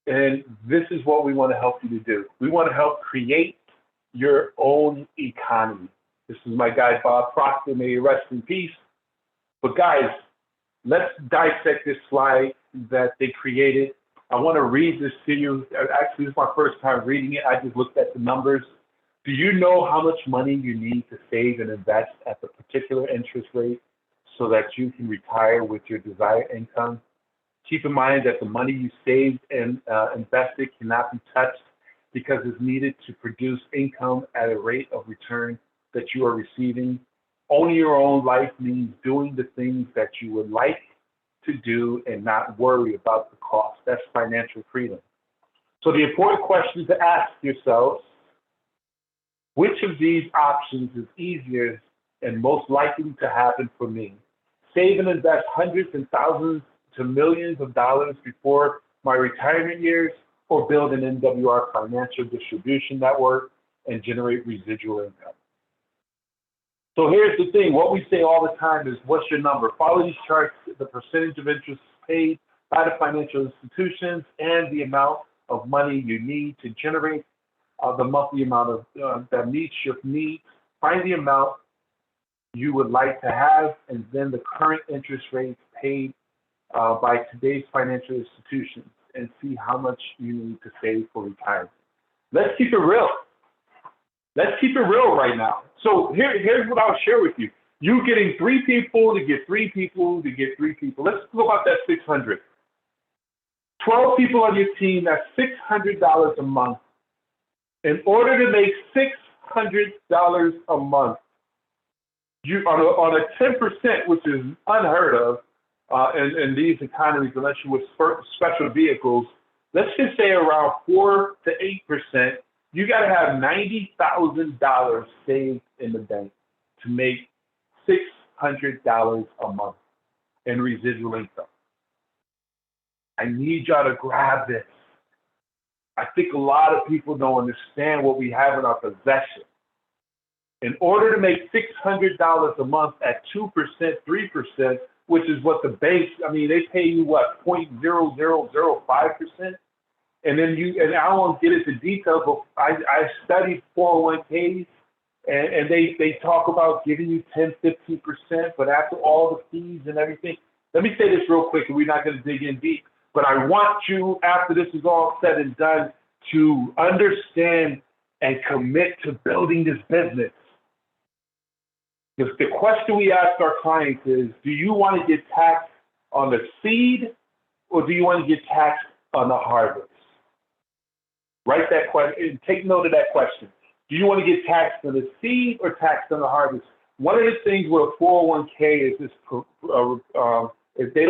[SPEAKER 2] And this is what we want to help you to do. We want to help create your own economy. This is my guy, Bob Proctor. May he rest in peace. But guys, let's dissect this slide that they created. I want to read this to you. Actually, this is my first time reading it. I just looked at the numbers. Do you know how much money you need to save and invest at the particular interest rate so that you can retire with your desired income? Keep in mind that the money you saved and invested cannot be touched because it's needed to produce income at a rate of return that you are receiving. Owning your own life means doing the things that you would like to do and not worry about the cost. That's financial freedom. So the important question to ask yourselves, which of these options is easier and most likely to happen for me? Save and invest hundreds and thousands to millions of dollars before my retirement years, or build an MWR financial distribution network and generate residual income. So here's the thing, what we say all the time is, what's your number? Follow these charts, the percentage of interest paid by the financial institutions and the amount of money you need to generate the monthly amount of that meets your needs. Find the amount you would like to have, and then the current interest rates paid by today's financial institutions, and see how much you need to save for retirement. Let's keep it real. Let's keep it real right now. So here's what I'll share with you. You getting 3 people to get 3 people to get 3 people. Let's talk about that 600. 12 people on your team, that's $600 a month. In order to make $600 a month, you on a 10%, which is unheard of in these economies, unless you with special vehicles, let's just say around 4 to 8%, you got to have $90,000 saved in the bank to make $600 a month in residual income. I need y'all to grab this. I think a lot of people don't understand what we have in our possession. In order to make $600 a month at 2%, 3%, which is what the banks, I mean, they pay you what, 0.0005%? And then and I won't get into details, but I studied 401ks, and they talk about giving you 10, 15%, but after all the fees and everything. Let me say this real quick, and we're not going to dig in deep, but I want you, after this is all said and done, to understand and commit to building this business. The question we ask our clients is, do you want to get taxed on the seed or do you want to get taxed on the harvest? Write that question, take note of that question. Do you want to get taxed on the seed or taxed on the harvest? One of the things with a 401k is this, if they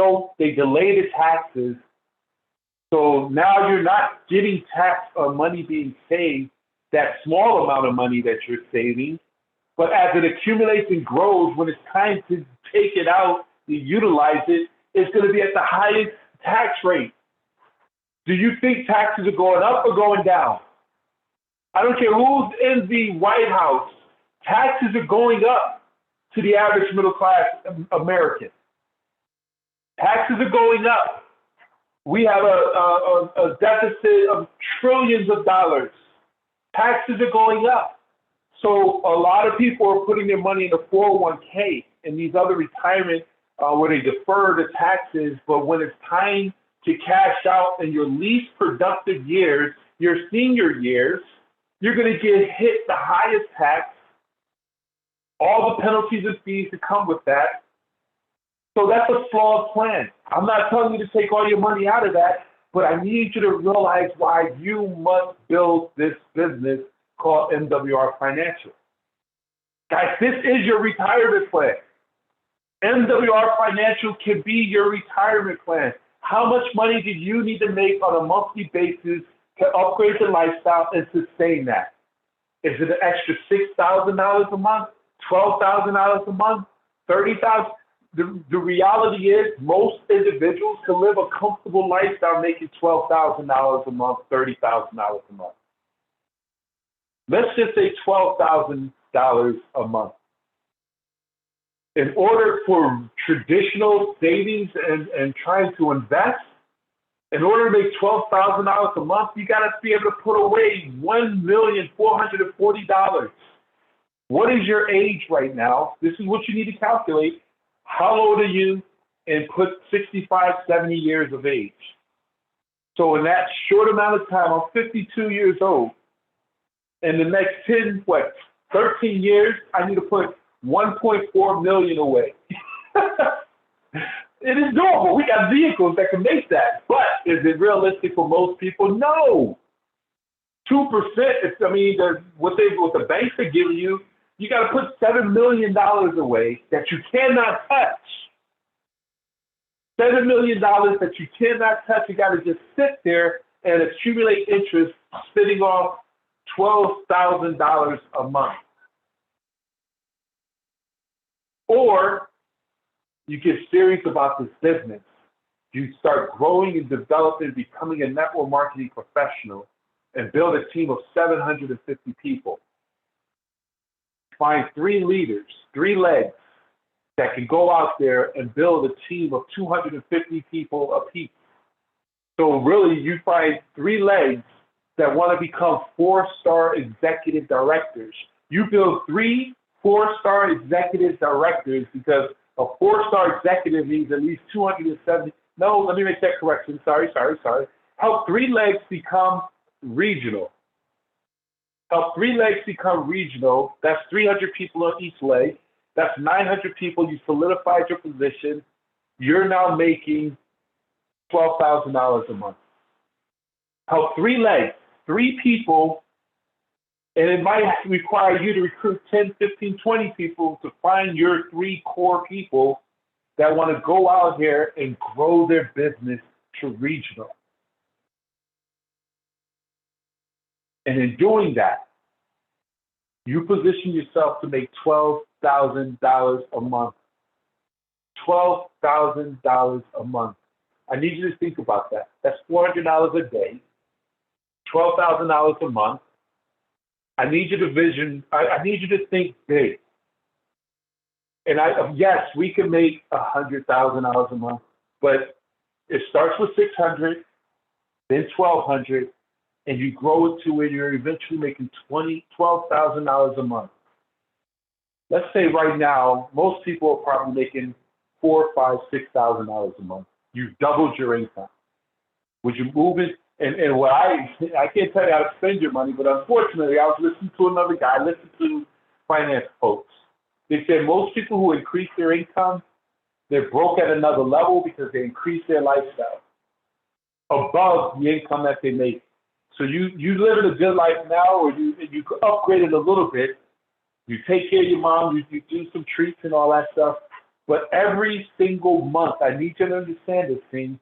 [SPEAKER 2] delay the taxes, so now you're not getting taxed on money being saved, that small amount of money that you're saving, but as it accumulates and grows, when it's time to take it out and utilize it, it's going to be at the highest tax rate. Do you think taxes are going up or going down? I don't care who's in the White House, taxes are going up to the average middle class American. Taxes are going up. We have a deficit of trillions of dollars. Taxes are going up. So a lot of people are putting their money in the 401k and these other retirement where they defer the taxes, but when it's time to cash out in your least productive years, your senior years, you're going to get hit the highest tax, all the penalties and fees that come with that. So that's a flawed plan. I'm not telling you to take all your money out of that, but I need you to realize why you must build this business called MWR Financial. Guys, this is your retirement plan. MWR Financial can be your retirement plan. How much money do you need to make on a monthly basis to upgrade your lifestyle and sustain that? Is it an extra $6,000 a month, $12,000 a month, $30,000? The reality is most individuals can live a comfortable lifestyle making $12,000 a month, $30,000 a month. Let's just say $12,000 a month. In order for traditional savings and trying to invest, in order to make $12,000 a month, you got to be able to put away $1,440,000. What is your age right now? This is what you need to calculate. How old are you? And put 65, 70 years of age. So in that short amount of time, I'm 52 years old. In the next 13 years, I need to put 1.4 million away. It is doable. We got vehicles that can make that. But is it realistic for most people? No. 2%, what the banks are giving you, you got to put $7 million away that you cannot touch. $7 million that you cannot touch. You got to just sit there and accumulate interest, spitting off $12,000 a month. Or you get serious about this business. You start growing and developing, becoming a network marketing professional, and build a team of 750 people. Find 3 leaders, 3 legs that can go out there and build a team of 250 people apiece. So really, you find 3 legs that want to become 4-star executive directors. You build 3 4-star executive directors, because a 4-star executive means at least 270. No, let me make that correction. Sorry. Help 3 legs become regional. Help 3 legs become regional. That's 300 people on each leg. That's 900 people. You solidified your position. You're now making $12,000 a month. Help 3 legs, 3 people, and it might require you to recruit 10, 15, 20 people to find your 3 core people that want to go out here and grow their business to regional. And in doing that, you position yourself to make $12,000 a month. $12,000 a month. I need you to think about that. That's $400 a day, $12,000 a month. I need you to I need you to think big. And yes, we can make $100,000 a month, but it starts with 600, then 1,200, and you grow it to where you're eventually making $12,000 a month. Let's say right now, most people are probably making $4,000, $5,000, $6,000 a month. You've doubled your income. Would you move it? And what I can't tell you how to spend your money, but unfortunately, I was listening to another guy, I listened to finance folks, They said most people who increase their income, they're broke at another level because they increase their lifestyle above the income that they make. So you live in a good life now, or you could upgrade it a little bit. You take care of your mom, you do some treats and all that stuff. But every single month, I need you to understand this thing.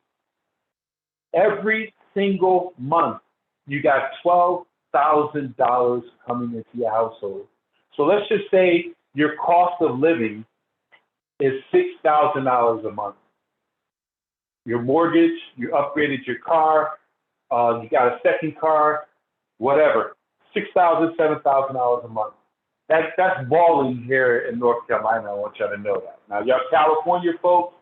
[SPEAKER 2] Every single month, you got $12,000 coming into your household. So let's just say your cost of living is $6,000 a month. Your mortgage, you upgraded your car, you got a second car, whatever, $6,000, $7,000 a month. That's balling here in North Carolina. I want y'all to know that. Now, y'all California folks,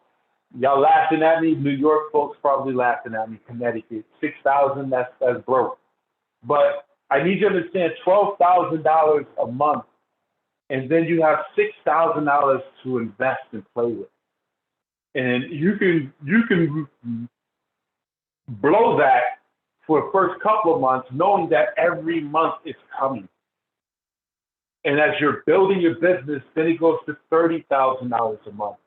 [SPEAKER 2] y'all laughing at me. New York folks probably laughing at me. Connecticut, 6,000. That's broke. But I need you to understand, $12,000 a month, and then you have $6,000 to invest and play with, and you can blow that for the first couple of months, knowing that every month is coming. And as you're building your business, then it goes to $30,000 a month.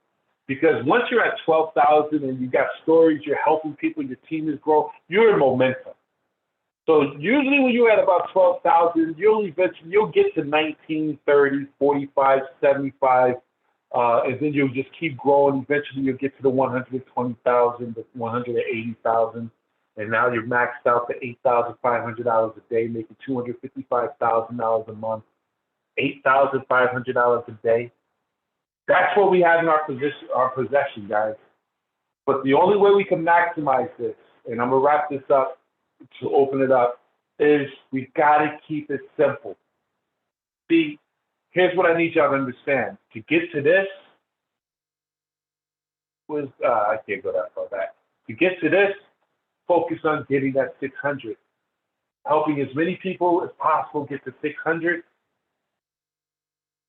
[SPEAKER 2] Because once you're at 12,000 and you got stories, you're helping people, your team is growing, you're in momentum. So usually when you're at about 12,000, you'll get to 19, 30, 45, 75, and then you'll just keep growing. Eventually you'll get to the 120,000, the 180,000, and now you're maxed out to $8,500 a day, making $255,000 a month, $8,500 a day. That's what we have in our possession, guys. But the only way we can maximize this, and I'm gonna wrap this up to open it up, is we gotta keep it simple. See, here's what I need y'all to understand. To get to this I can't go that far back. To get to this, focus on getting that 600. Helping as many people as possible get to 600.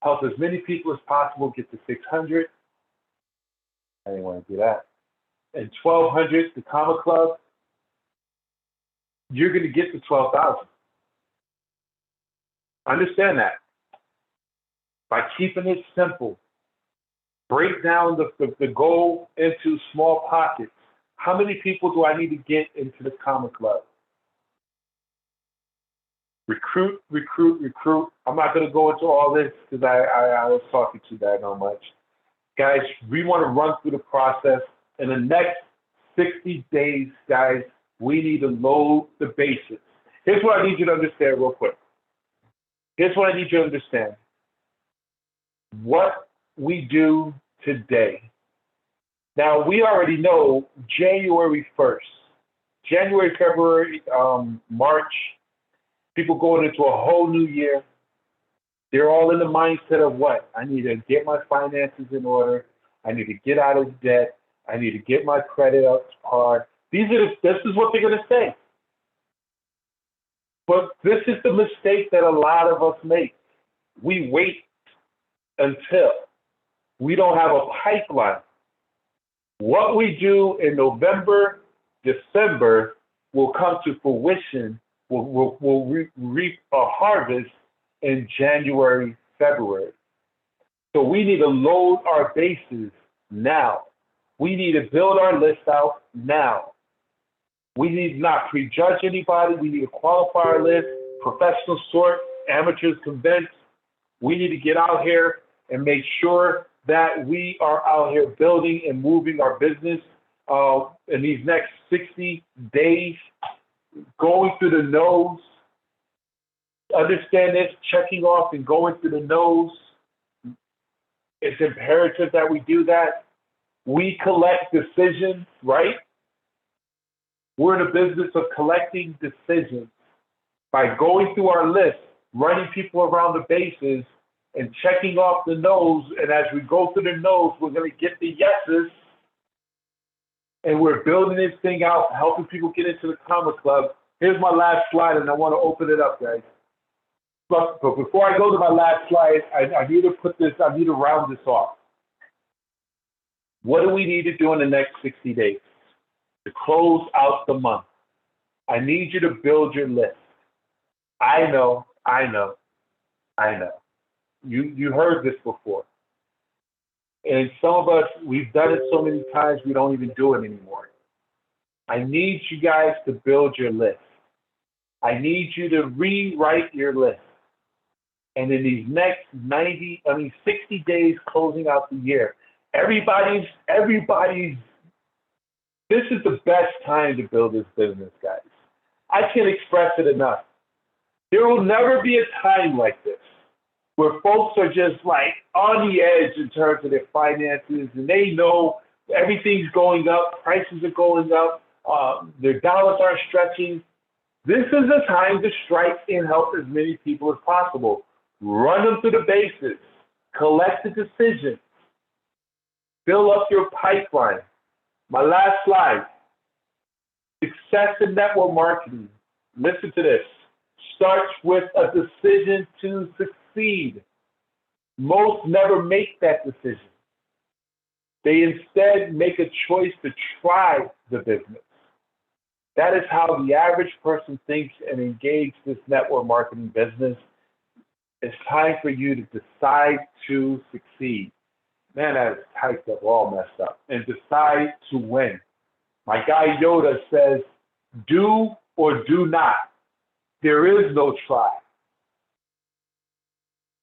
[SPEAKER 2] Help as many people as possible get to 600. I didn't want to do that. And 1,200, the Comma Club, you're going to get to 12,000. Understand that. By keeping it simple, break down the goal into small pockets. How many people do I need to get into the Comma Club? Recruit, recruit, recruit. I'm not going to go into all this because I was talking too much. Guys, we want to run through the process. In the next 60 days, guys, we need to load the basics. Here's what I need you to understand real quick. Here's what I need you to understand. What we do today. Now, we already know January 1st. January, February, March, people going into a whole new year. They're all in the mindset of what? I need to get my finances in order. I need to get out of debt. I need to get my credit up to par. This is what they're going to say. But this is the mistake that a lot of us make. We wait until we don't have a pipeline. What we do in November, December will come to fruition. We'll reap a harvest in January, February. So we need to load our bases now. We need to build our list out now. We need not prejudge anybody. We need to qualify our list, professional sort, amateurs convince. We need to get out here and make sure that we are out here building and moving our business in these next 60 days, going through the nose. Understand this, checking off and going through the nose. It's imperative that we do that. We collect decisions, right? We're in the business of collecting decisions by going through our list, running people around the bases, and checking off the no's. And as we go through the no's, we're going to get the yeses. And we're building this thing out, helping people get into the Comma Club. Here's my last slide, and I want to open it up, guys. But before I go to my last slide, I need to round this off. What do we need to do in the next 60 days to close out the month? I need you to build your list. I know. You heard this before. And some of us, we've done it so many times, we don't even do it anymore. I need you guys to build your list. I need you to rewrite your list. And in these next 60 days closing out the year, everybody's, this is the best time to build this business, guys. I can't express it enough. There will never be a time like this where folks are just like on the edge in terms of their finances and they know everything's going up, prices are going up, their dollars are stretching. This is the time to strike and help as many people as possible. Run them through the bases, collect the decisions, fill up your pipeline. My last slide, success in network marketing. Listen to this. Starts with a decision to succeed. Most never make that decision. They instead make a choice to try the business. That is how the average person thinks and engages this network marketing business. It's time for you to decide to succeed. Man, that is typed up, all messed up. And decide to win. My guy Yoda says, do or do not. There is no try.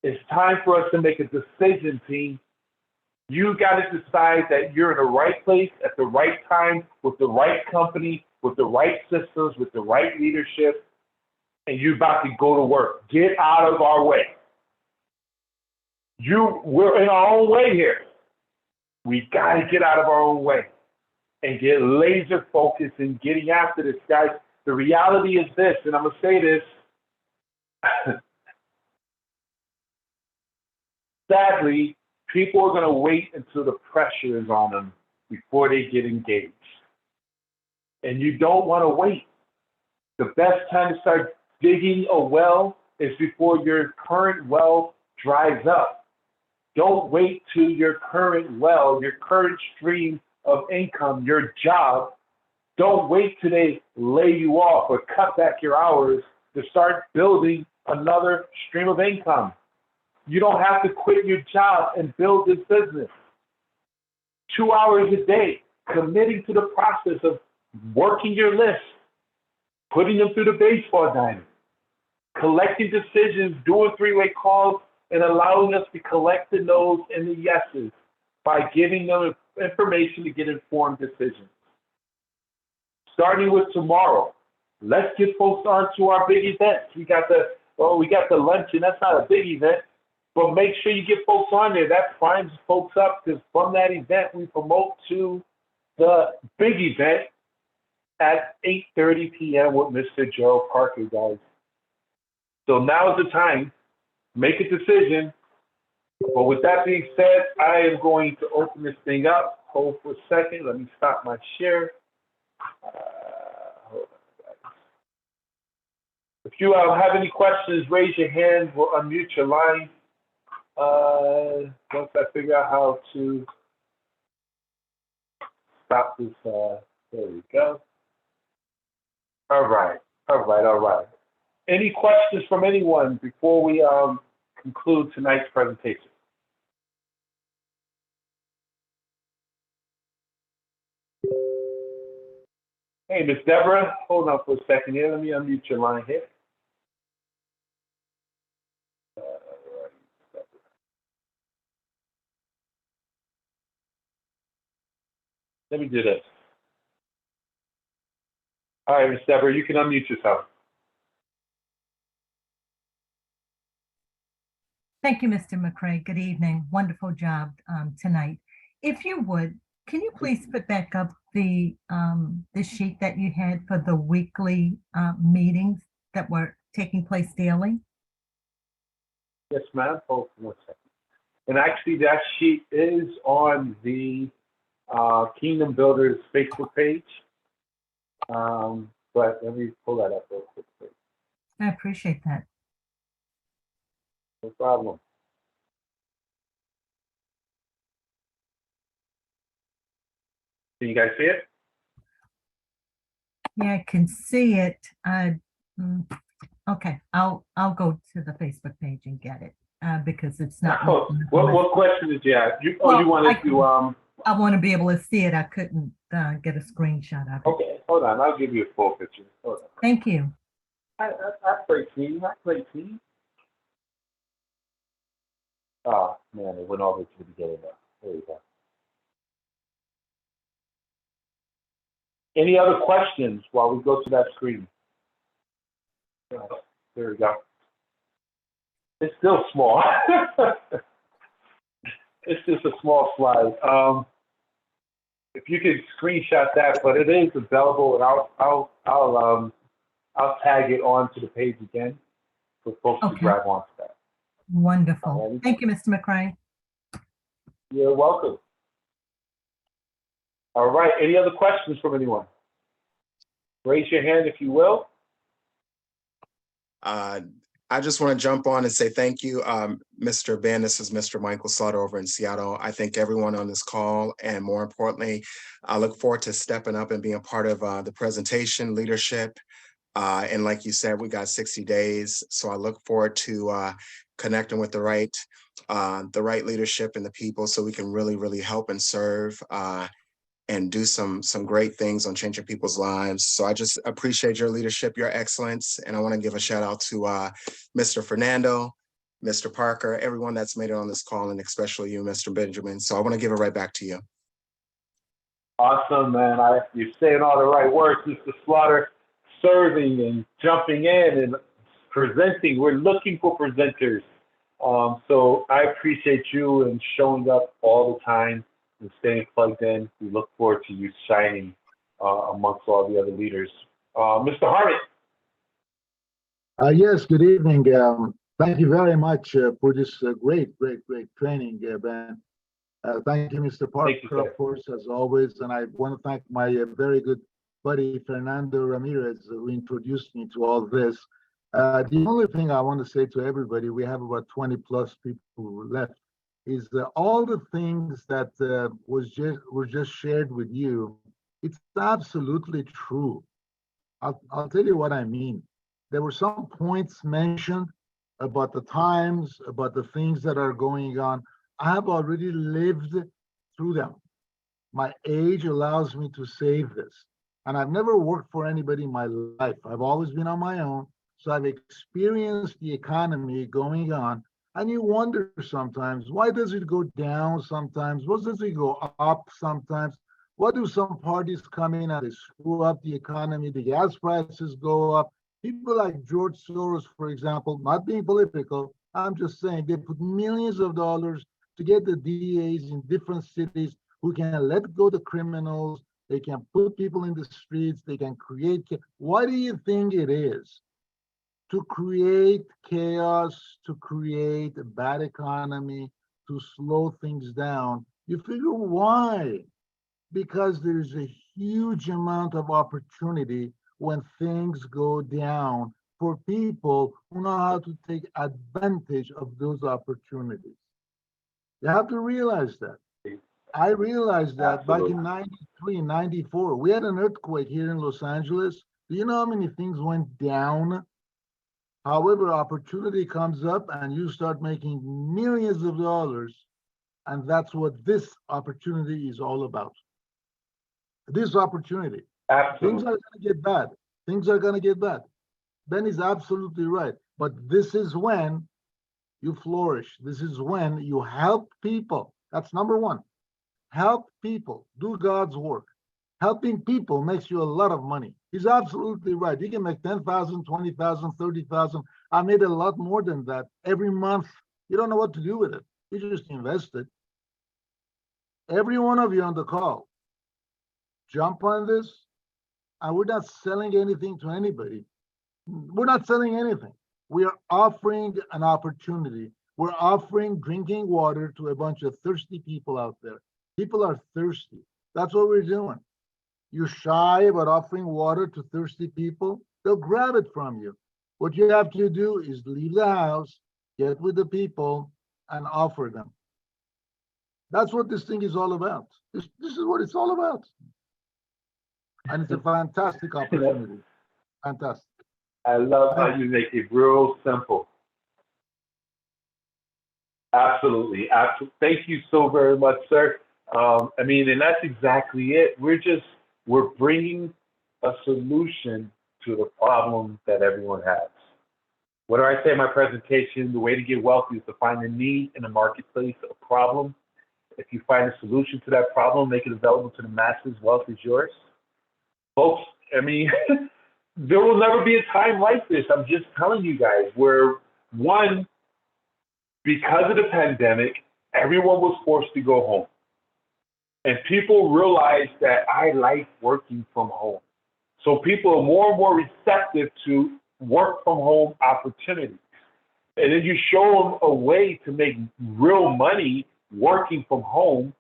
[SPEAKER 2] It's time for us to make a decision, team. You got to decide that you're in the right place at the right time with the right company, with the right systems, with the right leadership, and you're about to go to work. Get out of our way. We're in our own way here. We got to get out of our own way and get laser focused in getting after this, guys. The reality is this, and I'm going to say this. Sadly, people are going to wait until the pressure is on them before they get engaged. And you don't want to wait. The best time to start digging a well is before your current well dries up. Don't wait till your current well, your current stream of income, your job, don't wait till they lay you off or cut back your hours to start building another stream of income. You don't have to quit your job and build this business. 2 hours a day, committing to the process of working your list, putting them through the baseball diamond, collecting decisions, doing three-way calls, and allowing us to collect the no's and the yeses by giving them information to get informed decisions. Starting with tomorrow, let's get folks onto our big events. We got the luncheon. That's not a big event, but make sure you get folks on there. That primes folks up because from that event we promote to the big event at 8:30 p.m. with Mr. Joe Parker, guys. So now is the time. Make a decision. But with that being said, I am going to open this thing up. Hold for a second. Let me stop my share. Hold on, guys. If you have any questions, raise your hand. We'll unmute your line. Once I figure out how to stop this, there we go. All right. Any questions from anyone before we conclude tonight's presentation? Hey, Miss Deborah, hold on for a second here. Let me unmute your line here. Let me do this. All right, Miss Deborah, you can unmute yourself.
[SPEAKER 3] Thank you, Mr. McCray. Good evening. Wonderful job tonight. If you would, can you please put back up the sheet that you had for the weekly meetings that were taking place daily?
[SPEAKER 2] Yes, ma'am. Hold for 1 second. And actually, that sheet is on the Kingdom Builders Facebook page. But let me pull that up real quick.
[SPEAKER 3] I appreciate that.
[SPEAKER 2] No problem. Can you guys see it?
[SPEAKER 3] Yeah, I can see it. Okay, I'll go to the Facebook page and get it. because it's not.
[SPEAKER 2] Oh, what question did you have? You
[SPEAKER 3] Well,
[SPEAKER 2] wanted to
[SPEAKER 3] I want to be able to see it. I couldn't get a screenshot of it.
[SPEAKER 2] Okay, hold on. I'll give you a full picture. Hold on.
[SPEAKER 3] Thank you.
[SPEAKER 2] I play team. I play team. Oh man, it went all the way to the beginning now. There you go. Any other questions while we go to that screen? There we go. It's still small. It's just a small slide. If you could screenshot that, but it is available, and I'll tag it onto the page again for folks to
[SPEAKER 3] Okay.
[SPEAKER 2] grab onto that.
[SPEAKER 3] Wonderful.
[SPEAKER 2] Alrighty.
[SPEAKER 3] Thank you, Mr. McRae.
[SPEAKER 2] You're welcome. All right. Any other questions from anyone? Raise your hand if you will.
[SPEAKER 4] I just want to jump on and say thank you, Mr. Ben. This is Mr. Michael Slaughter over in Seattle. I thank everyone on this call, and more importantly, I look forward to stepping up and being a part of the presentation, leadership, and like you said, we got 60 days. So I look forward to connecting with the right leadership and the people, so we can really help and serve and do some great things on changing people's lives. So I just appreciate your leadership, your excellence. And I want to give a shout out to Mr. Fernando, Mr. Parker, everyone that's made it on this call, and especially you, Mr. Benjamin. So I want to give it right back to you.
[SPEAKER 2] Awesome, man. You're saying all the right words, Mr. Slaughter. Serving and jumping in and presenting. We're looking for presenters. So I appreciate you and showing up all the time and staying plugged in. We look forward to you shining amongst all the other leaders. Mr. Harmon.
[SPEAKER 5] Yes, good evening. Thank you very much for this great training, Ben. Thank you, Mr. Parker, of course, as always. And I want to thank my very good buddy, Fernando Ramirez, who introduced me to all this. The only thing I want to say to everybody, we have about 20 plus people left, is all the things that were just shared with you. It's absolutely true. I'll tell you what I mean. There were some points mentioned about the times, about the things that are going on. I have already lived through them. My age allows me to say this. And I've never worked for anybody in my life. I've always been on my own. So I've experienced the economy going on. And you wonder sometimes, why does it go down sometimes? What does it go up sometimes? What do some parties come in and they screw up the economy? The gas prices go up. People like George Soros, for example, not being political, I'm just saying they put millions of dollars to get the DAs in different cities who can let go the criminals. They can put people in the streets. They can create. Why do you think it is? To create chaos, to create a bad economy, to slow things down. You figure why? Because there's a huge amount of opportunity when things go down for people who know how to take advantage of those opportunities. You have to realize that. I realized that
[SPEAKER 2] Absolutely.
[SPEAKER 5] back in 93, 94, we had an earthquake here in Los Angeles. Do you know how many things went down? However, opportunity comes up and you start making millions of dollars. And that's what this opportunity is all about. This opportunity.
[SPEAKER 2] Absolutely.
[SPEAKER 5] Things are going to get bad. Things are going to get bad. Ben is absolutely right. But this is when you flourish. This is when you help people. That's number one. Help people, do God's work. Helping people makes you a lot of money. He's absolutely right. You can make 10,000, 20,000, 30,000. I made a lot more than that every month. You don't know what to do with it. You just invest it. Every one of you on the call, jump on this. And we're not selling anything to anybody. We're not selling anything. We are offering an opportunity. We're offering drinking water to a bunch of thirsty people out there. People are thirsty. That's what we're doing. You're shy about offering water to thirsty people, they'll grab it from you. What you have to do is leave the house, get with the people, and offer them. That's what this thing is all about. This is what it's all about. And it's a fantastic opportunity. Fantastic.
[SPEAKER 2] I love how you make it real simple. Absolutely, absolutely. Thank you so very much, sir. I mean, and that's exactly it. We're bringing a solution to the problem that everyone has. What do I say in my presentation? The way to get wealthy is to find a need in the marketplace, a problem. If you find a solution to that problem, make it available to the masses, wealth is yours. Folks, I mean, there will never be a time like this. I'm just telling you guys, where one, because of the pandemic, everyone was forced to go home. And people realized that I like working from home. So people are more and more receptive to work from home opportunities. And then you show them a way to make real money working from home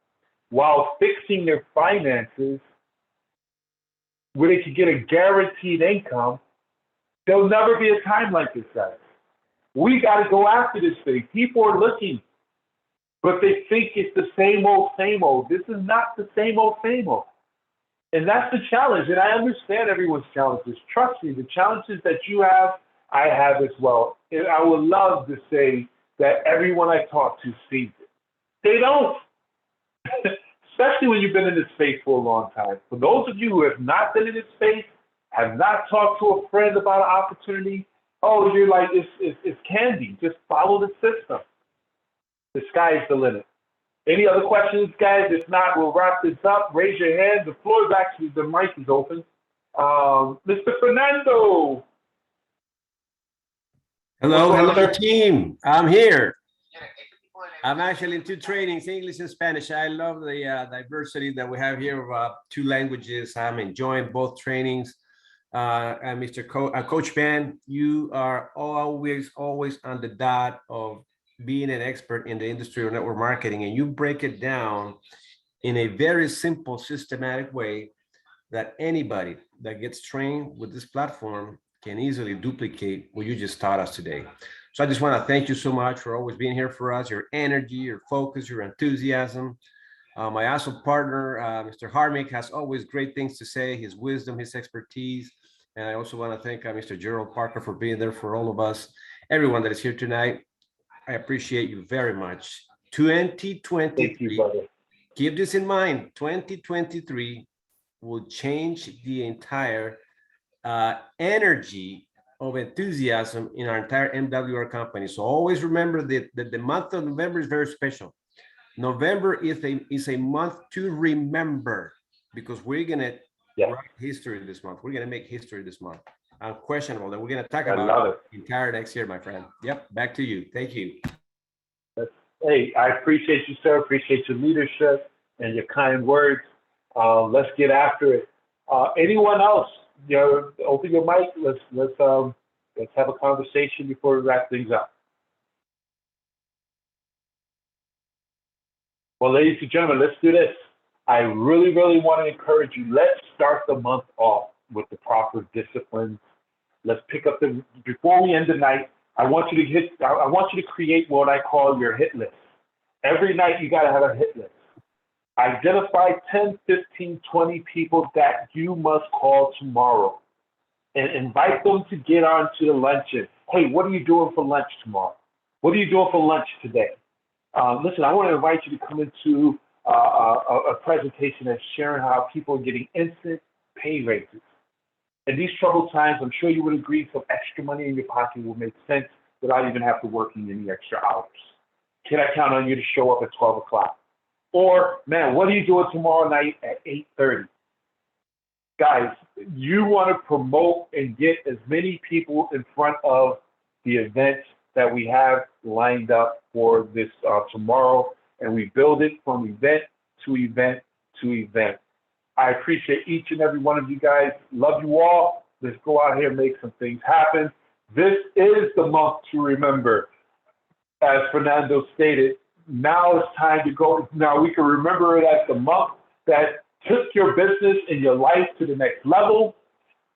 [SPEAKER 2] while fixing their finances where they could get a guaranteed income. There'll never be a time like this, guys. We got to go after this thing. People are looking, but they think it's the same old, same old. This is not the same old, same old. And that's the challenge. And I understand everyone's challenges. Trust me, the challenges that you have, I have as well. And I would love to say that everyone I talk to sees it. They don't, especially when you've been in this space for a long time. For those of you who have not been in this space, have not talked to a friend about an opportunity, oh, you're like, it's candy. Just follow the system. The sky is the limit. Any other questions, guys? If not, we'll wrap this up. Raise your hand. The floor is actually, the mic is open. Mr. Fernando.
[SPEAKER 6] Hello, team. I'm here. I'm actually in two trainings, English and Spanish. I love the diversity that we have here of two languages. I'm enjoying both trainings. And Coach Ben, you are always on the dot of being an expert in the industry of network marketing, and you break it down in a very simple, systematic way that anybody that gets trained with this platform can easily duplicate what you just taught us today. So I just want to thank you so much for always being here for us, your energy, your focus, your enthusiasm. My awesome partner, Mr. Harmick, has always great things to say, his wisdom, his expertise. And I also want to thank Mr. Gerald Parker for being there for all of us, everyone that is here tonight. I appreciate you very much. 2023,
[SPEAKER 2] Thank you, brother.
[SPEAKER 6] Keep this in mind, 2023 will change the entire energy of enthusiasm in our entire MWR company. So always remember that the month of November is very special. November is a month to remember, because we're gonna write history this month. We're gonna make history this month. Unquestionable that we're gonna talk about the entire next year, my friend. Yep, back to you. Thank you.
[SPEAKER 2] Hey, I appreciate you, sir. Appreciate your leadership and your kind words. Let's get after it. Anyone else? Open your mic. Let's have a conversation before we wrap things up. Well, ladies and gentlemen, let's do this. I really, really want to encourage you. Let's start the month off with the proper disciplines. Let's pick up before we end the night, I want you to create what I call your hit list. Every night you got to have a hit list. Identify 10, 15, 20 people that you must call tomorrow and invite them to get on to the luncheon. Hey, what are you doing for lunch tomorrow? What are you doing for lunch today? Listen, I want to invite you to come into a presentation that's sharing how people are getting instant pay raises. In these troubled times, I'm sure you would agree some extra money in your pocket will make sense without even have to working any extra hours. Can I count on you to show up at 12 o'clock? Or, man, what are you doing tomorrow night at 8:30? Guys, you want to promote and get as many people in front of the event that we have lined up for this tomorrow, and we build it from event to event to event. I appreciate each and every one of you guys. Love you all. Let's go out here and make some things happen. This is the month to remember. As Fernando stated, now it's time to go. Now we can remember it as the month that took your business and your life to the next level,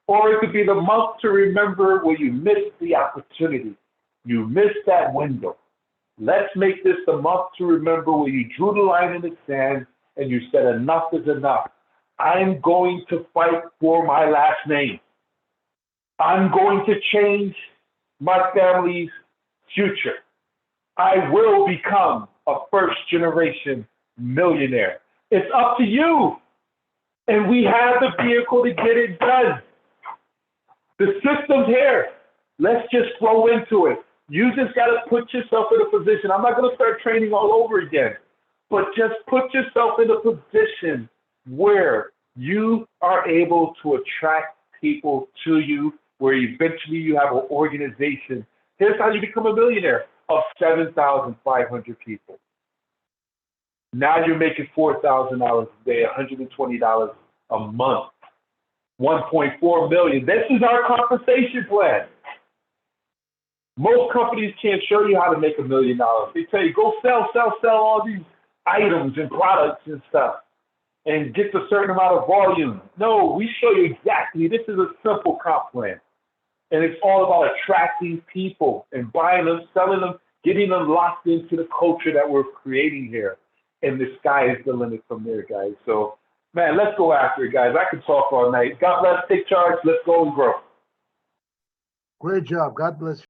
[SPEAKER 2] or it could be the month to remember where you missed the opportunity. You missed that window. Let's make this the month to remember where you drew the line in the sand and you said enough is enough. I'm going to fight for my last name. I'm going to change my family's future. I will become a first generation millionaire. It's up to you. And we have the vehicle to get it done. The system's here. Let's just flow into it. You just got to put yourself in a position. I'm not going to start training all over again, but just put yourself in a position where you are able to attract people to you, where eventually you have an organization. Here's how you become a millionaire of 7,500 people. Now you're making $4,000 a day, $120 a month, 1.4 million. This is our compensation plan. Most companies can't show you how to make $1 million. They tell you, go sell all these items and products and stuff and get a certain amount of volume. No, we show you exactly. This is a simple comp plan. And it's all about attracting people and buying them, selling them, getting them locked into the culture that we're creating here. And the sky is the limit from there, guys. So, man, let's go after it, guys. I can talk all night. God bless. Take charge. Let's go and grow.
[SPEAKER 5] Great job. God bless you.